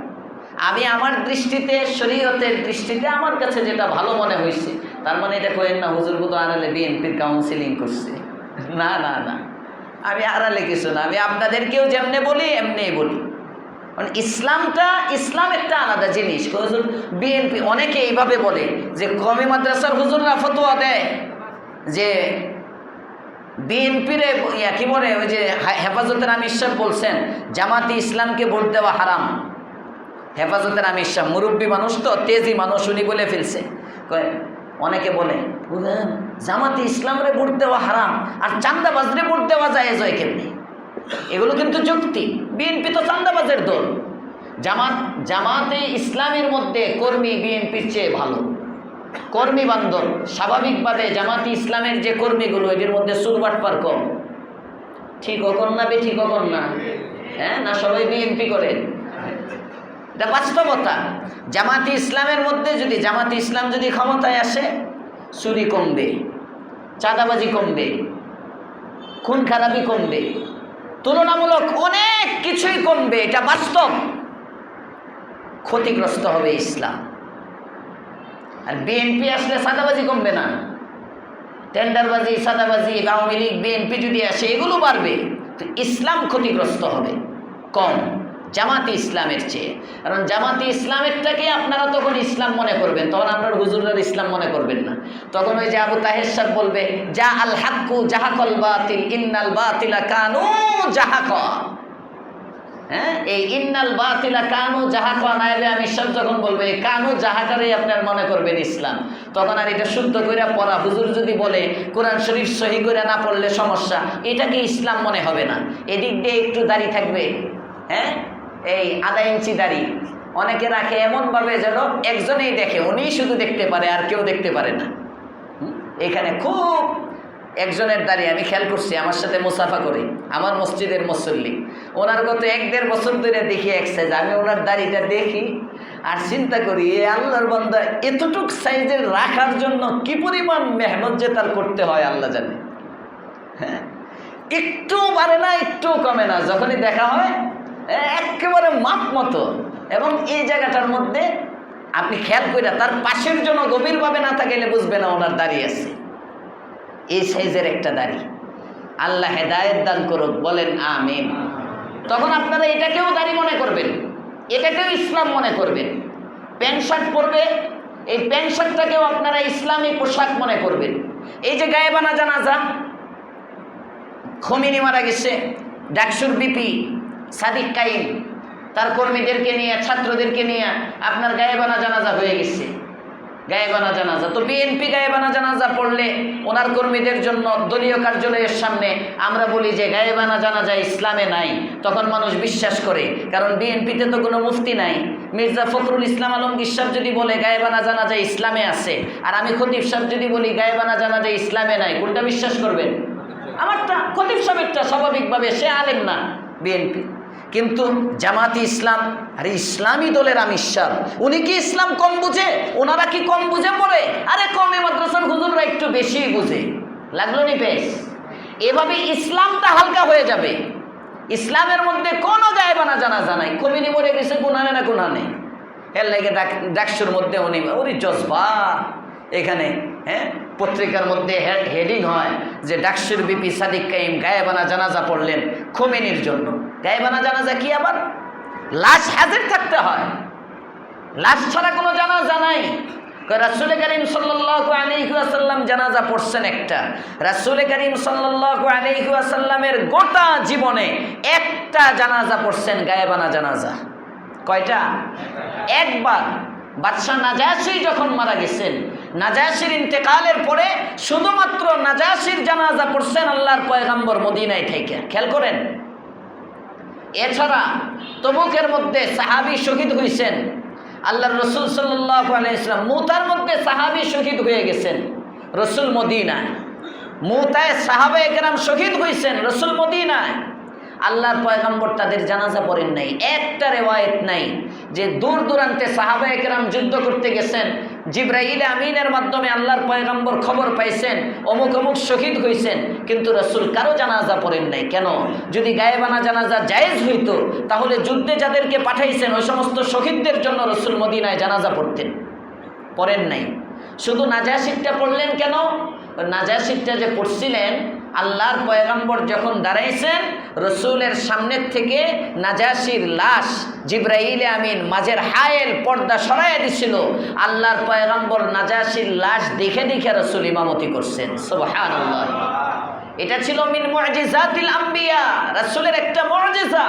আমি আমার দৃষ্টিতে, শরীয়তের দৃষ্টিতে আমার কাছে যেটা ভালো মনে হয়েছে, তার মানে এটা করেন না হুজুর বুধ আড়ালে বিএনপির কাউন্সিলিং করছে। না না না, আমি আড়ালে কিছু না, আমি আপনাদেরকেও যেমনি বলি এমনিই বলি। মানে ইসলাম একটা আলাদা জিনিস। হুজুর বিএনপি অনেকে এইভাবে বলে যে কওমি মাদ্রাসার হুজুররা ফতোয়া দেয় যে বিএনপির কি বলে, ওই যে হেফাজতের আমির সাহেব বলছেন জামাতে ইসলামকে ভোট দেওয়া হারাম। হেফাজতের আমির সাহেব মুরব্বী মানুষ তো, তেজি মানুষ, উনি বলে ফেলছে। অনেকে বলে জামাতে ইসলামরে ভোট দেওয়া হারাম আর চান্দাবাজরে ভোট দেওয়া যায় কেমনি। এগুলো কিন্তু যুক্তি। বিএনপি তো চান্দাবাজের দল। জামাতে ইসলামের মধ্যে কর্মী বিএনপির চেয়ে ভালো, কর্মী বান্ধব। স্বাভাবিকভাবে জামাতে ইসলামের যে কর্মীগুলো এদের মধ্যে সুরবাটপার কম। ঠিক কখন না বে ঠিক কখন না, হ্যাঁ না সবাই বিএনপি করে, এটা বাস্তবতা। জামাতে ইসলামের মধ্যে যদি জামাতে ইসলাম যদি ক্ষমতায় আসে, চুরি কমবে, চাঁদাবাজি কমবে, খুন খারাপি কমবে, তুলনামূলক অনেক কিছুই কমবে, এটা বাস্তব। ক্ষতিগ্রস্ত হবে ইসলাম। আর বিএনপি আসলে চাঁদাবাজি কমবে না, টেন্ডারবাজি, চাঁদাবাজি, আওয়ামী লীগ, বিএনপি যদি আসে এগুলো বাড়বে, তো ইসলাম ক্ষতিগ্রস্ত হবে কম জামাতে ইসলামের চেয়ে। কারণ জামাতে ইসলামেরটাকে আপনারা তখন ইসলাম মনে করবেন, তখন আপনার হুজুরের ইসলাম মনে করবেন না। তখন ওই যে আবু তাহের সাহেব বলবে যা আল হাক্কু জাহাকল বাতিল ইন্নাল বাতিলা কানু জাহাকা। হ্যাঁ, এই ইন্নাল বাতিলা কানু জাহাকা নাইলে আমি সব যখন বলবে কানু জাহাকারে আপনার মনে করবেন ইসলাম। তখন আর এটা শুদ্ধ করে পড়া, হুজুর যদি বলে কোরআন শরীফ সহি করে না পড়লে সমস্যা, এটাকে ইসলাম মনে হবে না। এদিক দিয়ে একটু দাড়ি থাকবে, হ্যাঁ এই আধা ইঞ্চি দাড়ি অনেকে রাখে এমনভাবে যেন একজনেই দেখে, উনিই শুধু দেখতে পারে আর কেউ দেখতে পারে না। এখানে খুব একজনের দাড়ি আমি খেয়াল করছি, আমার সাথে মুসাফা করে আমার মসজিদের মুসল্লি, ওনার গত 1-1.5 বছর ধরে দেখি এক সাইজ। আমি ওনার দাড়িটা দেখি আর চিন্তা করি এ আল্লাহর বান্দা এতটুক সাইজের রাখার জন্য কি পরিমাণ মেহনত যে তার করতে হয় আল্লাহ জানে। হ্যাঁ, একটু বাড়ে না, একটু কমে না, যখনই দেখা হয় একেবারে মাপ মতো। এবং এই জায়গাটার মধ্যে আপনি খেয়াল করে তার পাশের জন্য গভীরভাবে না থাকলে বুঝবে না ওনার দাড়ি আছে, এই সাইজের একটা দাড়ি। আল্লাহ হেদায়েত দান করুক, বলেন আমিন। তখন আপনারা এটাকেও দাড়ি মনে করবেন, এটাকেও ইসলাম মনে করবেন। প্যান্ট শার্ট পরবে, এই প্যান্ট শার্টটাকেও আপনারা ইসলামী পোশাক মনে করবেন। এই যে গায়েবানা জানাজা, খমিনি মারা গেছে, ডাকসুর বিপি সাদিক কাইম তার কর্মীদেরকে নিয়ে, ছাত্রদেরকে নিয়ে আপনার গায়েবানা জানাজা হয়ে গেছে। গায়েবানা জানাজা। তো বিএনপি গায়েবানা জানাজা পড়লে ওনার কর্মীদের জন্য দলীয় কার্যালয়ের সামনে আমরা বলি যে গায়েবানা জানাজা ইসলামে নাই, তখন মানুষ বিশ্বাস করে, কারণ বিএনপিতে তো কোনো মুফতি নাই। মির্জা ফখরুল ইসলাম আলমগীর সাহেব যদি বলে গায়েবানা জানাজা ইসলামে আছে, আর আমি খতিব সাহেব যদি বলি গায়েবানা জানাজা ইসলামে নাই, কোনটা বিশ্বাস করবেন? আমারটা, খতিব সাহেবেরটা। স্বাভাবিকভাবে সে আলেম না বিএনপি, কিন্তু জামাতি ইসলাম আরে ইসলামী দলের আমির সাহেব, উনি কি ইসলাম কম বুঝে? ওনারা কি কম বুঝে পড়ে? আরে কমে মাদ্রাসার হুজুররা একটু বেশি বুঝে। লাগলো নি পেশ? এভাবে ইসলামটা হালকা হয়ে যাবে। ইসলামের মধ্যে কোনো গায়েবানা জানাজা নাই। কমিনি মরে গেছে গুনানে না গুনানে, এর লাগে ডাকসুর মধ্যে উনি ওরি জজবা। এখানে পত্রিকার মধ্যে হেডিং হয় যে ডাকসুর বিপি সাদিক কাইম গায়েবানা জানাজা পড়লেন খোমেনির জন্য। গায়েবানা জানাজা কি আবার? লাশ হাজির থাকতে হয়, লাশ ছাড়া কোনো জানাজা নাই। রাসূল করিম সাল্লাল্লাহু আলাইহি ওয়াসাল্লাম জানাজা পড়ছেন একটা। রাসূল করিম সাল্লাল্লাহু আলাইহি ওয়াসাল্লামের গোটা জীবনে একটা জানাজা পড়ছেন গায়েবানা জানাজা। কয়টা? একবার। বাদশাহ নাজাশী যখন মারা গেছেন, নাজাশীর ইন্তেকালের পরে শুধুমাত্র নাজাশীর জানাজা পড়ছেন আল্লাহর পয়গম্বর মদিনায় থেকে। খেয়াল করেন। এছাড়া তবুকের মধ্যে সাহাবী শহীদ হয়েছেন আল্লাহর রসুল সাল্লাল্লাহু আলাইহি ওয়াসাল্লাম। মুতার মধ্যে সাহাবী শহীদ হয়ে গেছেন রসুল মদিনায়। মুতায় সাহাবায়ে কেরাম শহীদ হয়েছেন রসুল মদিনায়। আল্লাহর পয়গম্বর তাদের জানাজা পড়েন নাই। একটা রেওয়ায়েত নাই যে দূর দূরান্তে সাহাবায়ে কেরাম যুদ্ধ করতে গেছেন, জিবরাইল আমিনের মাধ্যমে আল্লাহর পয়গম্বর খবর পাইছেন অমুক অমুক শহীদ হয়েছেন, কিন্তু রসুল কারো জানাজা পড়েন নাই। কেন? যদি গায়েবানা জানাজা জায়েজ হইতো তাহলে যুদ্ধে যাদেরকে পাঠাইছেন ওই সমস্ত শহীদদের জন্য রসুল মদিনায় জানাজা পড়তেন, পড়েন নাই। শুধু নাজাশীরটা পড়লেন কেন? নাজাশীরটা যে পড়ছিলেন, আল্লাহর পয়গম্বর যখন দাঁড়াইছেন রসুলের সামনের থেকে নাজাশীর লাশ জিবরাইল আমিন মাঝের হায়েল পর্দা সরাইয়া দিছিল। আল্লাহর পয়গম্বর নাজাশীর লাশ দেখে দেখে রসুল ইমামতি করছেন। সুবহানাল্লাহ। এটা ছিল মিন মুজিজাতিল আম্বিয়া, রসুলের একটা মুজিজা।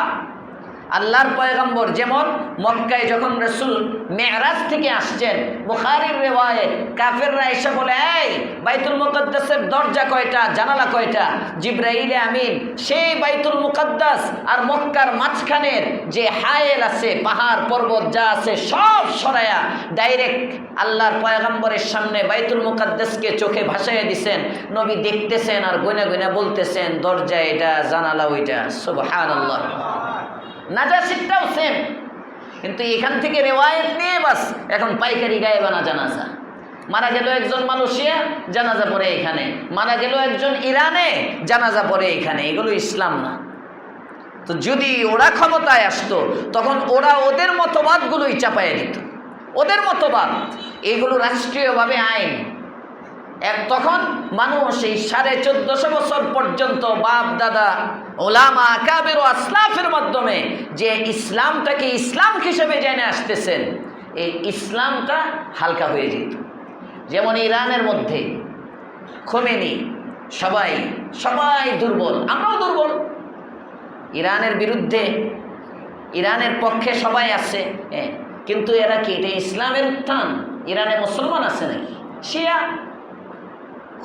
আল্লাহর পয়গম্বর যেমন মক্কায় যখন রসুল মেরাজ থেকে আসছেন, বুখারীর রিওয়ায়াত, কাফেররা এসে বলে এই বাইতুল মুকদ্দাসের দরজা কয়টা, জানালা কয়টা? জিবরাইল আমিন সেই বাইতুল মুকদ্দাস আর মক্কার মাঝখানের যে হায়েল আছে, পাহাড় পর্বত যা আছে সব সরায়া ডাইরেক্ট আল্লাহর পয়গম্বরের সামনে বাইতুল মুকদ্দাসকে চোখে ভাসাইয়া দিছেন। নবী দেখতেছেন আর গয়না গয়না বলতেছেন দরজা এটা, জানালা ওইটা। সুবহানাল্লাহ। নাজাশীরটাও সেম, কিন্তু এখান থেকে রেওয়ায়েত নিয়ে বাস এখন পাইকারি গায়েবানা জানাজা। মারা গেল একজন মালয়েশিয়া, জানাজা পড়ে এখানে। মারা গেল একজন ইরানে, জানাজা পড়ে এখানে। এগুলো ইসলাম না। তো যদি ওরা ক্ষমতায় আসতো তখন ওরা ওদের মতবাদগুলোই চাপাইয়া দিত, ওদের মতবাদ। এগুলো রাষ্ট্রীয়ভাবে আইন। তখন মানুষ এই 1450 বছর পর্যন্ত বাপ দাদা ওলামা আকাবের ও আসলাফের মাধ্যমে যে ইসলামটাকে ইসলাম হিসেবে জেনে আসতেছেন, এই ইসলামটা হালকা হয়ে যেত। যেমন ইরানের মধ্যে খোমেনি, সবাই দুর্বল, আমরাও দুর্বল। ইরানের বিরুদ্ধে, ইরানের পক্ষে সবাই আছে, কিন্তু এরা কি এটা ইসলামের উত্থান? ইরানে মুসলমান আছে নাকি? শিয়া।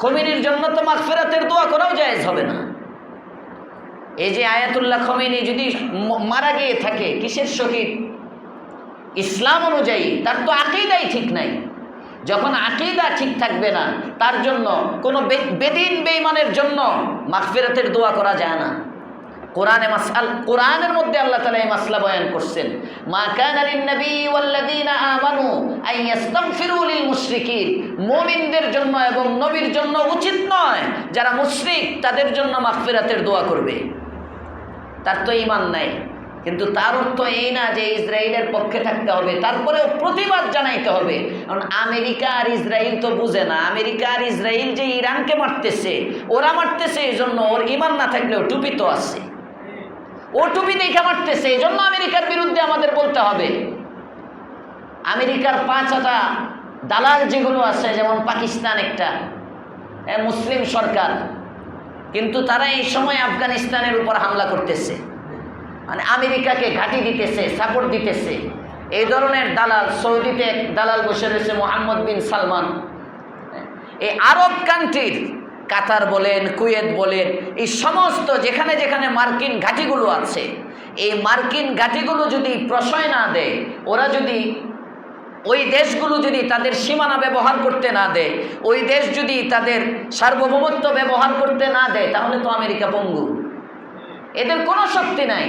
খোমেনির জন্য তো মাগফিরাতের দোয়া করাও জায়েজ হবে না। এই যে আয়াতুল্লাহ খোমেনি যদি মারা গিয়ে থাকে, কিসের শহীদ? ইসলাম অনুযায়ী তার তো আকীদাই ঠিক নাই। যখন আকীদা ঠিক থাকবে না, তার জন্য কোনো বেদিন বেঈমানের জন্য মাগফিরাতের দোয়া করা যায় না। কোরআনের মধ্যে আল্লাহ তাআলা এই মাসলা বয়ান করছেন, মা কানা লিন-নবী ওয়াল্লাযীনা আমানু আন ইস্তাগফিরু লিল মুশরিকিন। মুমিনদের জন্য এবং নবীর জন্য উচিত নয় যারা মুশরিক তাদের জন্য মাগফিরাতের দোয়া করবে। তার তো ঈমান নাই, কিন্তু তার অর্থ এই না যে ইসরায়েলের পক্ষে থাকতে হবে। তারপরেও প্রতিবাদ জানাইতে হবে, কারণ আমেরিকা আর ইসরায়েল তো বুঝে না। আমেরিকা আর ইসরায়েল যে ইরানকে মারতেছে, ওরা মারতেছে এই জন্য ওর ঈমান না থাকলেও টুপি তো আছে, ও টুপি দেখে মারতেছে, এই জন্য আমেরিকার বিরুদ্ধে আমাদের বলতে হবে। আমেরিকার 5টা দালাল যেগুলো আছে, যেমন পাকিস্তান একটা মুসলিম সরকার, কিন্তু তারা এই সময় আফগানিস্তানের উপর হামলা করতেছে, মানে আমেরিকাকে ঘাঁটি দিতেছে, সাপোর্ট দিতেছে। এই ধরনের দালাল, সৌদিতে এক দালাল বসে রয়েছে মোহাম্মদ বিন সালমান। এই আরব কান্ট্রির কাতার বলেন, কুয়েত বলেন, এই সমস্ত যেখানে যেখানে মার্কিন ঘাঁটিগুলো আছে, এই মার্কিন ঘাঁটিগুলো যদি প্রশ্রয় না দেয়, ওরা যদি ওই দেশগুলো যদি তাদের সীমানা ব্যবহার করতে না দেয়, ওই দেশ যদি তাদের সার্বভৌমত্ব ব্যবহার করতে না দেয়, তাহলে তো আমেরিকা পঙ্গু। এদের কোনো শক্তি নাই,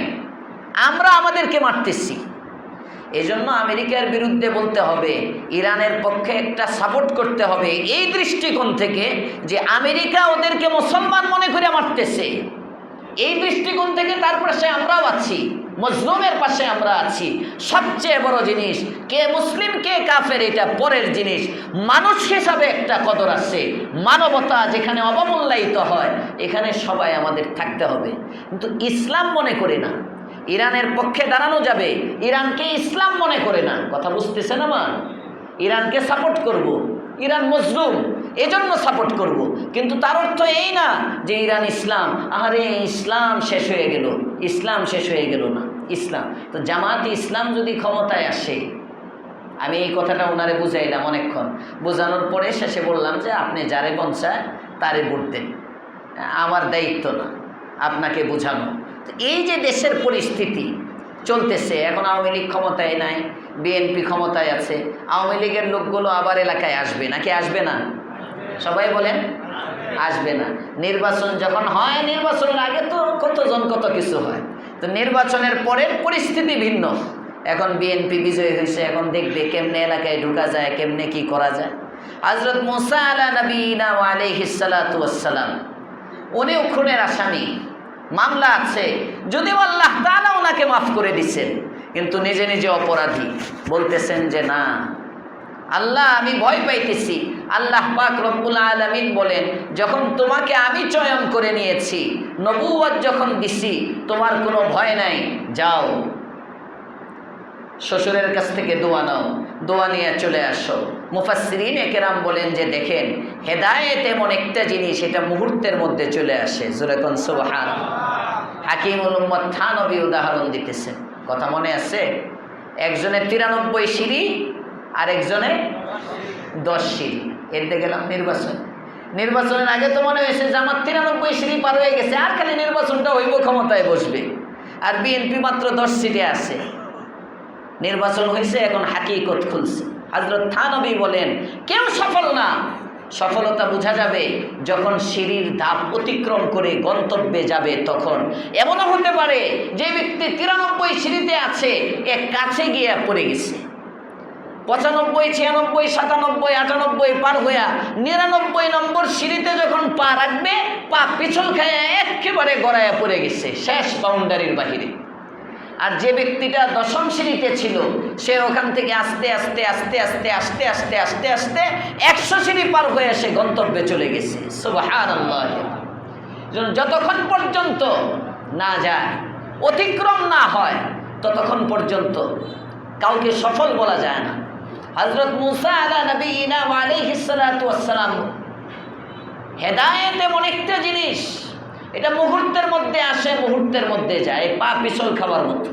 আমরা আমাদেরকে মারতেছি। এজন্য আমেরিকার বিরুদ্ধে বলতে হবে, ইরানের পক্ষে একটা সাপোর্ট করতে হবে এই দৃষ্টিকোণ থেকে যে আমেরিকা ওদেরকে মুসলমান মনে করে মারতেছে, এই দৃষ্টিকোণ থেকে তার পাশে আমরাও আছি, মজলুমের পাশে আমরা আছি। সবচেয়ে বড় জিনিস কে মুসলিম কে কাফের এটা পরের জিনিস, মানুষ হিসাবে একটা কদর আছে, মানবতা যেখানে অবমূল্যায়িত হয় এখানে সবাই আমাদের থাকতে হবে। কিন্তু ইসলাম মনে করে না, ইরানের পক্ষে দাঁড়ানো যাবে, ইরানকে ইসলাম মনে করে না। কথা বুঝতেছেন আমার? ইরানকে সাপোর্ট করব, ইরান মজলুম এজন্য সাপোর্ট করব, কিন্তু তার অর্থ এই না যে ইরান ইসলাম, আরে ইসলাম শেষ হয়ে গেল, ইসলাম শেষ হয়ে গেল না। ইসলাম তো জামাতে ইসলাম যদি ক্ষমতায় আসে, আমি এই কথাটা ওনারে বুঝাইলাম অনেকক্ষণ, বোঝানোর পরে শেষে বললাম যে আপনি যারে মন চায় তারে ভোট দেন, আমার দায়িত্ব না আপনাকে বোঝানো। এই যে দেশের পরিস্থিতি চলতেছে, এখন আওয়ামী লীগ ক্ষমতায় নাই, বিএনপি ক্ষমতায় আছে, আওয়ামী লীগের লোকগুলো আবার এলাকায় আসবে নাকি আসবে না? সবাই বলেন আসবে না। নির্বাচন যখন হয়, নির্বাচনের আগে তো কতজন কত কিছু হয়, তো নির্বাচনের পরের পরিস্থিতি ভিন্ন। এখন বিএনপি বিজয়ী হয়েছে, এখন দেখবে কেমনে এলাকায় ঢুকা যায়, কেমনে কি করা যায়। হযরত মুসা আলা নবীনা ওয়া আলাইহিস সালাতু ওয়াস সালাম, উনিও খুনের আসামি, মামলা আছে, যদিও আল্লাহ তাআলা ওনাকে মাফ করে দিচ্ছেন, কিন্তু নিজে নিজে অপরাধী। বলতেছেন যে না আল্লাহ আমি ভয় পাইতেছি। আল্লাহ পাক রব্বুল আলামিন বলেন, যখন তোমাকে আমি চয়ন করে নিয়েছি, নবুয়ত যখন দিছি, তোমার কোনো ভয় নাই, যাও শ্বশুরের কাছ থেকে দোয়া নাও, দোয়া নিয়ে চলে আসো। মুফাসসিরিনে কেরাম বলেন যে দেখেন, হেদায়েত এমন একটা জিনিস, এটা মুহূর্তের মধ্যে চলে আসে। জোরে কোন সুবহানাল্লাহ। হাকিমুল উম্মত থানবী উদাহরণ দিতেছেন, কথা মনে আছে? একজনের 93 সিঁড়ি আর একজনের 10 সিঁড়ি। এতে গেলাম নির্বাচনের আগে তো মনে হয়েছে যে আমার 93 সিঁড়ি পার হয়ে গেছে, আর খালি নির্বাচনটা হইব, ক্ষমতায় বসবে, আর বিএনপি মাত্র 10 সিটে আছে। নির্বাচন হয়েছে, এখন হাকিকত খুলছে। হযরত থানবী বলেন কেউ সফল না, সফলতা বোঝা যাবে যখন সিঁড়ির ধাপ অতিক্রম করে গন্তব্যে যাবে। তখন এমনও হতে পারে যে ব্যক্তি 93 সিঁড়িতে আছে, এক কাছে গিয়ে পড়ে গেছে, 95, 96, 97, 98 পার হইয়া 99 নম্বর সিঁড়িতে যখন পা রাখবে, পা পিছল খায় একেবারে গড়াইয়া পড়ে গেছে, শেষ বাউন্ডারির বাহিরে। আর যে ব্যক্তিটা 10ম সিঁড়িতে ছিল, সে ওখান থেকে আস্তে আস্তে আস্তে আস্তে আস্তে আস্তে আস্তে আস্তে 100 সিঁড়ি পার হয়ে সে গন্তব্যে চলে গেছে। সুবহানাল্লাহ। যতক্ষণ পর্যন্ত না যায়, অতিক্রম না হয়, ততক্ষণ পর্যন্ত কাউকে সফল বলা যায় না। হযরত মুসা আলা নবীনা ওয়া আলাইহিস সালাতু ওয়াস সালাম, হেদায়েত এমন একটা জিনিস, এটা মুহূর্তের মধ্যে আসে, মুহূর্তের মধ্যে যায়, পা পিছল খাবার মতো,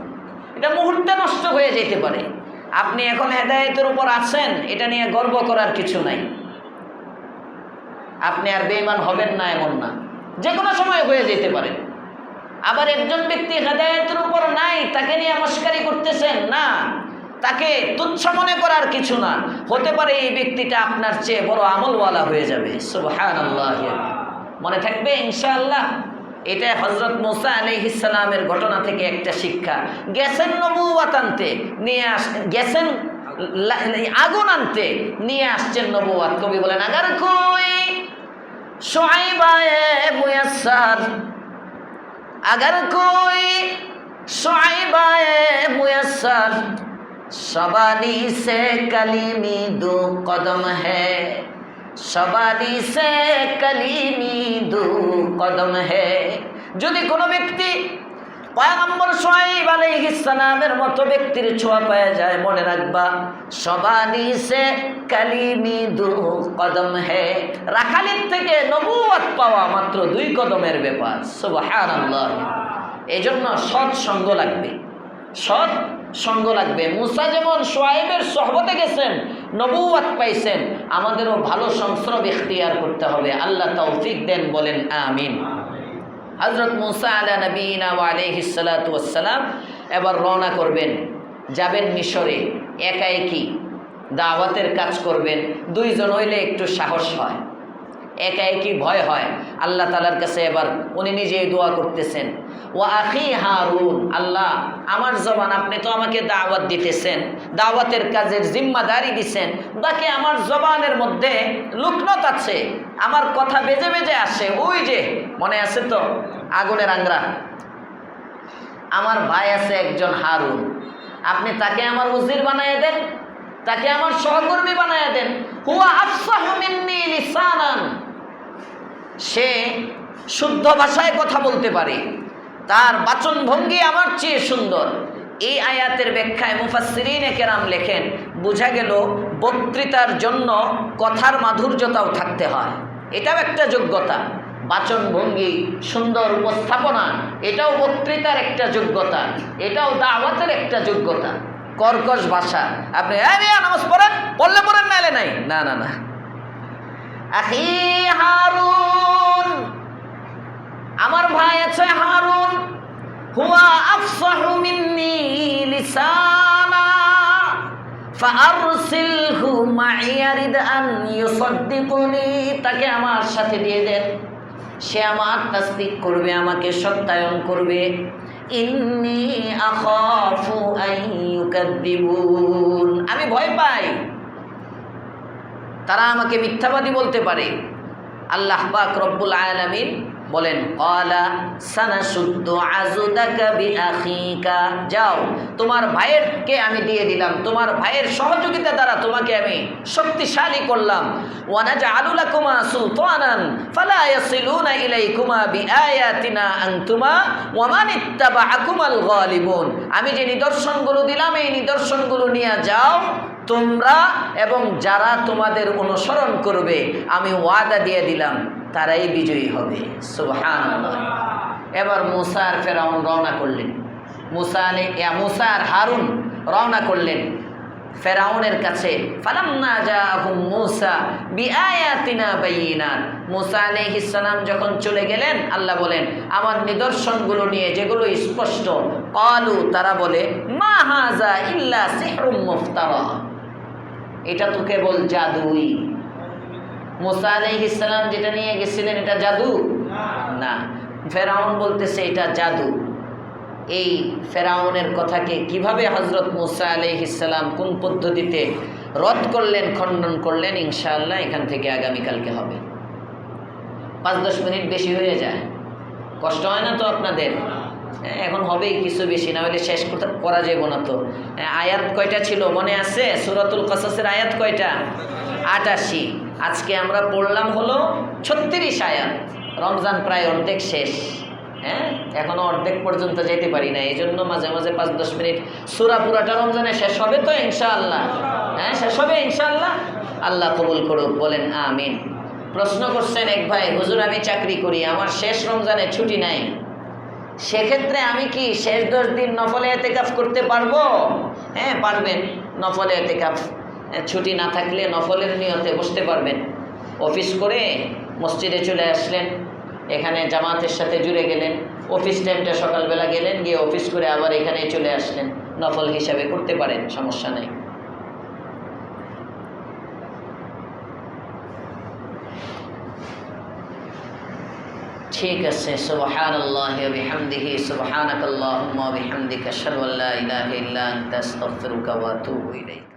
এটা মুহূর্তে নষ্ট হয়ে যেতে পারে। আপনি এখন হেদায়েতের উপর আছেন, এটা নিয়ে গর্ব করার কিছু নাই। আপনি আর বেঈমান হবেন না এমন না, যে কোনো সময় হয়ে যেতে পারে। আবার একজন ব্যক্তি হেদায়েতের উপর নাই, তাকে নিয়ে মস্কারি করতেছেন না, তাকে তুচ্ছ মনে করার কিছু না। হতে পারে এই ব্যক্তিটা আপনার চেয়ে বড় আমলওয়ালা হয়ে যাবে। সুবহানাল্লাহ। মনে থাকবে ইনশাআল্লাহ। এটা হযরত মুসা আলাইহিস সালামের ঘটনা থেকে একটা শিক্ষা। গেছেন নবুয়ত আনতে, নিয়ে গেছেন আগুন আনতে, নিয়ে আসছেন নবুয়ত। কবি বলেন, আগার কোই শুআইব আয়ে মুয়াসসার, আগার কোই শুআইব আয়ে মুয়াসসার, शबानी से कलीमी दो कदम है, शबानी से कलीमी दो कदम है। যদি কোনো ব্যক্তি পয়গম্বর শুআইব আলাইহিস সালামের মতো ব্যক্তির ছোঁয়া পাওয়া যায়, মনে রাখবা শবানি সে কালিমি দু কদম হে, রাখালির থেকে নবুয়ত পাওয়া মাত্র 2 কদমের ব্যাপার। সুবহানাল্লাহ। এই জন্য সৎ সঙ্গ লাগবে, সৎ সঙ্গ লাগবে। মুসা যেমন শুআয়বের সোহবতে গেছেন, নবুয়ত পাইছেন, আমাদেরও ভালো সংস্রব ইখতিয়ার করতে হবে। আল্লাহ তৌফিক দেন, বলেন আমিন। হযরত মুসা আলা নবীনা ওয়া আলাইহিস সালাতু ওয়াস সালাম এবার রওনা করবেন, যাবেন মিশরে। একা একই দাওয়াতের কাজ করবেন। দুইজন হইলে একটু সাহস হয়, একা একই ভয় হয়। আল্লাহ তাআলার কাছে এবার উনি নিজেই দোয়া করতেছেন, ওয়া আখি হারুন, আল্লাহ আমার জবান, আপনি তো আমাকে দাওয়াত দিতেছেন, দাওয়াতের কাজের জিম্মাদারি দিছেন, বাকি আমার জবানের মধ্যে লুকনত আছে, আমার কথা বেজে বেজে আসে। ওই যে মনে আছে তো আগুনের আংরা, আমার ভাই আছে একজন হারুন, আপনি তাকে আমার উজির বানায় দেন, তাকে আমার সহকর্মী বানায় দেন। হুয়া আফসাহু মিন্নি লিসানান, সে শুদ্ধ ভাষায় কথা বলতে পারে, তার বাচন ভঙ্গি আমার চেয়ে সুন্দর। এই আয়াতের ব্যাখ্যায় মুফাসসিরিনে কেরাম লেখেন, বোঝা গেল বক্তৃতার জন্য কথার মাধুর্যতাও থাকতে হয়, এটাও একটা যোগ্যতা। বাচন ভঙ্গি, সুন্দর উপস্থাপনা, এটাও বক্তৃতার একটা যোগ্যতা, এটাও দাওয়াতের একটা যোগ্যতা। কর্কশ ভাষা, আপনি নামাজ পড়েন, পড়লে পড়েন, নাইলে নাই, না না না। আখি হারুন, আমার ভাই আছে হারুন, হুয়া আফসাহু মিন্নি লিসানা ফাআরসিলহু মা'i ইয়ারিদ আন ইউসাদ্দিকুনি, তাকে আমার সাথে দিয়ে দেন, সে আমার তাসদিক করবে, আমাকে সত্যায়ন করবে। ইন্নী আখাফু আন ইউকাদ্দিবুন, আমি ভয় পাই তারা আমাকে মিথ্যাবাদী বলতে পারে। আল্লাহ পাক রব্বুল আলামিন বলেন, ক্বালা সানাশুদ্দু আযুদাকা বিআখিকা, যাও তোমার ভাইয়েরকে আমি দিয়ে দিলাম, তোমার ভাইয়ের সহযোগিতা দ্বারা তোমাকে আমি শক্তিশালী করলাম। ওয়া নাজআলু লাকুমা সুলতানান ফালা ইয়াসিলুনা ইলাইকুমা বিআয়াতিনা আনতুমা ওয়া মান ইত্তাবাআকুমাল গালিবুন, আমি যে নিদর্শনগুলো দিলাম এই নিদর্শনগুলো নিয়ে যাও তোমরা এবং যারা তোমাদের অনুসরণ করবে, আমি ওয়াদা দিয়ে দিলাম তারাই বিজয়ী হবে। সুবহানাল্লাহ। এবার মুসা আর ফেরাউন রওনা করলেন, মুসা আর হারুন রওনা করলেন ফেরাউনের কাছে। ফালাম্মা জাআহুম মুসা বিআয়াতিনা বাইয়িনাত, মুসা আলাইহিস সালাম যখন চলে গেলেন, আল্লাহ বলেন আমার নিদর্শনগুলো নিয়ে যেগুলো স্পষ্ট, ক্বালু, তারা বলে, মা হাযা ইল্লা সিহরুম মুফতারা, এটা তো কেবল জাদুই। মুসা আলাইহিস সালাম যেটা নিয়ে গেছিলেন এটা জাদু না। ফেরাউন বলতেছে এটা জাদু। এই ফেরাউনের কথাকে কিভাবে হযরত মুসা আলাইহিস সালাম কোন পদ্ধতিতে রদ করলেন, খণ্ডন করলেন, ইনশাআল্লাহ এখান থেকে আগামীকালকে হবে। 5-10 মিনিট বেশি হয়ে যায়, কষ্ট হয় না তো আপনাদের? এখন হবেই কিছু বেশি, না হলে শেষ করা যাবে না তো। আয়াত কয়টা ছিল মনে আছে? সূরাতুল কাসাসের আয়াত কয়টা? 88। আজকে আমরা পড়লাম হলো 36 আয়াত। রমজান প্রায় অর্ধেক শেষ, এখনো অর্ধেক পর্যন্ত যেতে পারি না, এই জন্য মাঝে মাঝে 5-10 মিনিট। সূরা পুরাটা রমজানে শেষ হবে তো ইনশাআল্লাহ? শেষ হবে ইনশাআল্লাহ। আল্লাহ কবুল করুক, বলেন আমিন। প্রশ্ন করছেন এক ভাই, হুজুর আমি চাকরি করি, আমার শেষ রমজানে ছুটি নাই, সেক্ষেত্রে আমি কি শেষ 10 দিন নফলে এতেকাফ করতে পারবো? হ্যাঁ পারবেন। নফলে এতেকাফ, ছুটি না থাকলে নফলের নিয়তে বসতে পারবেন। অফিস করে মসজিদে চলে আসলেন, এখানে জামাতের সাথে জুড়ে গেলেন, অফিস টাইমটা সকালবেলা গেলেন, গিয়ে অফিস করে আবার এখানে চলে আসলেন, নফল হিসাবে করতে পারেন, সমস্যা নেই। ঠিক আছে। সুবহানাল্লাহি ওয়া বিহামদিহি, সুবহানাকাল্লাহুম্মা ওয়া বিহামদিকা, আশহাদু আল্লা ইলাহা ইল্লা আনতা, আস্তাগফিরুকা ওয়া আতুবু ইলাইক।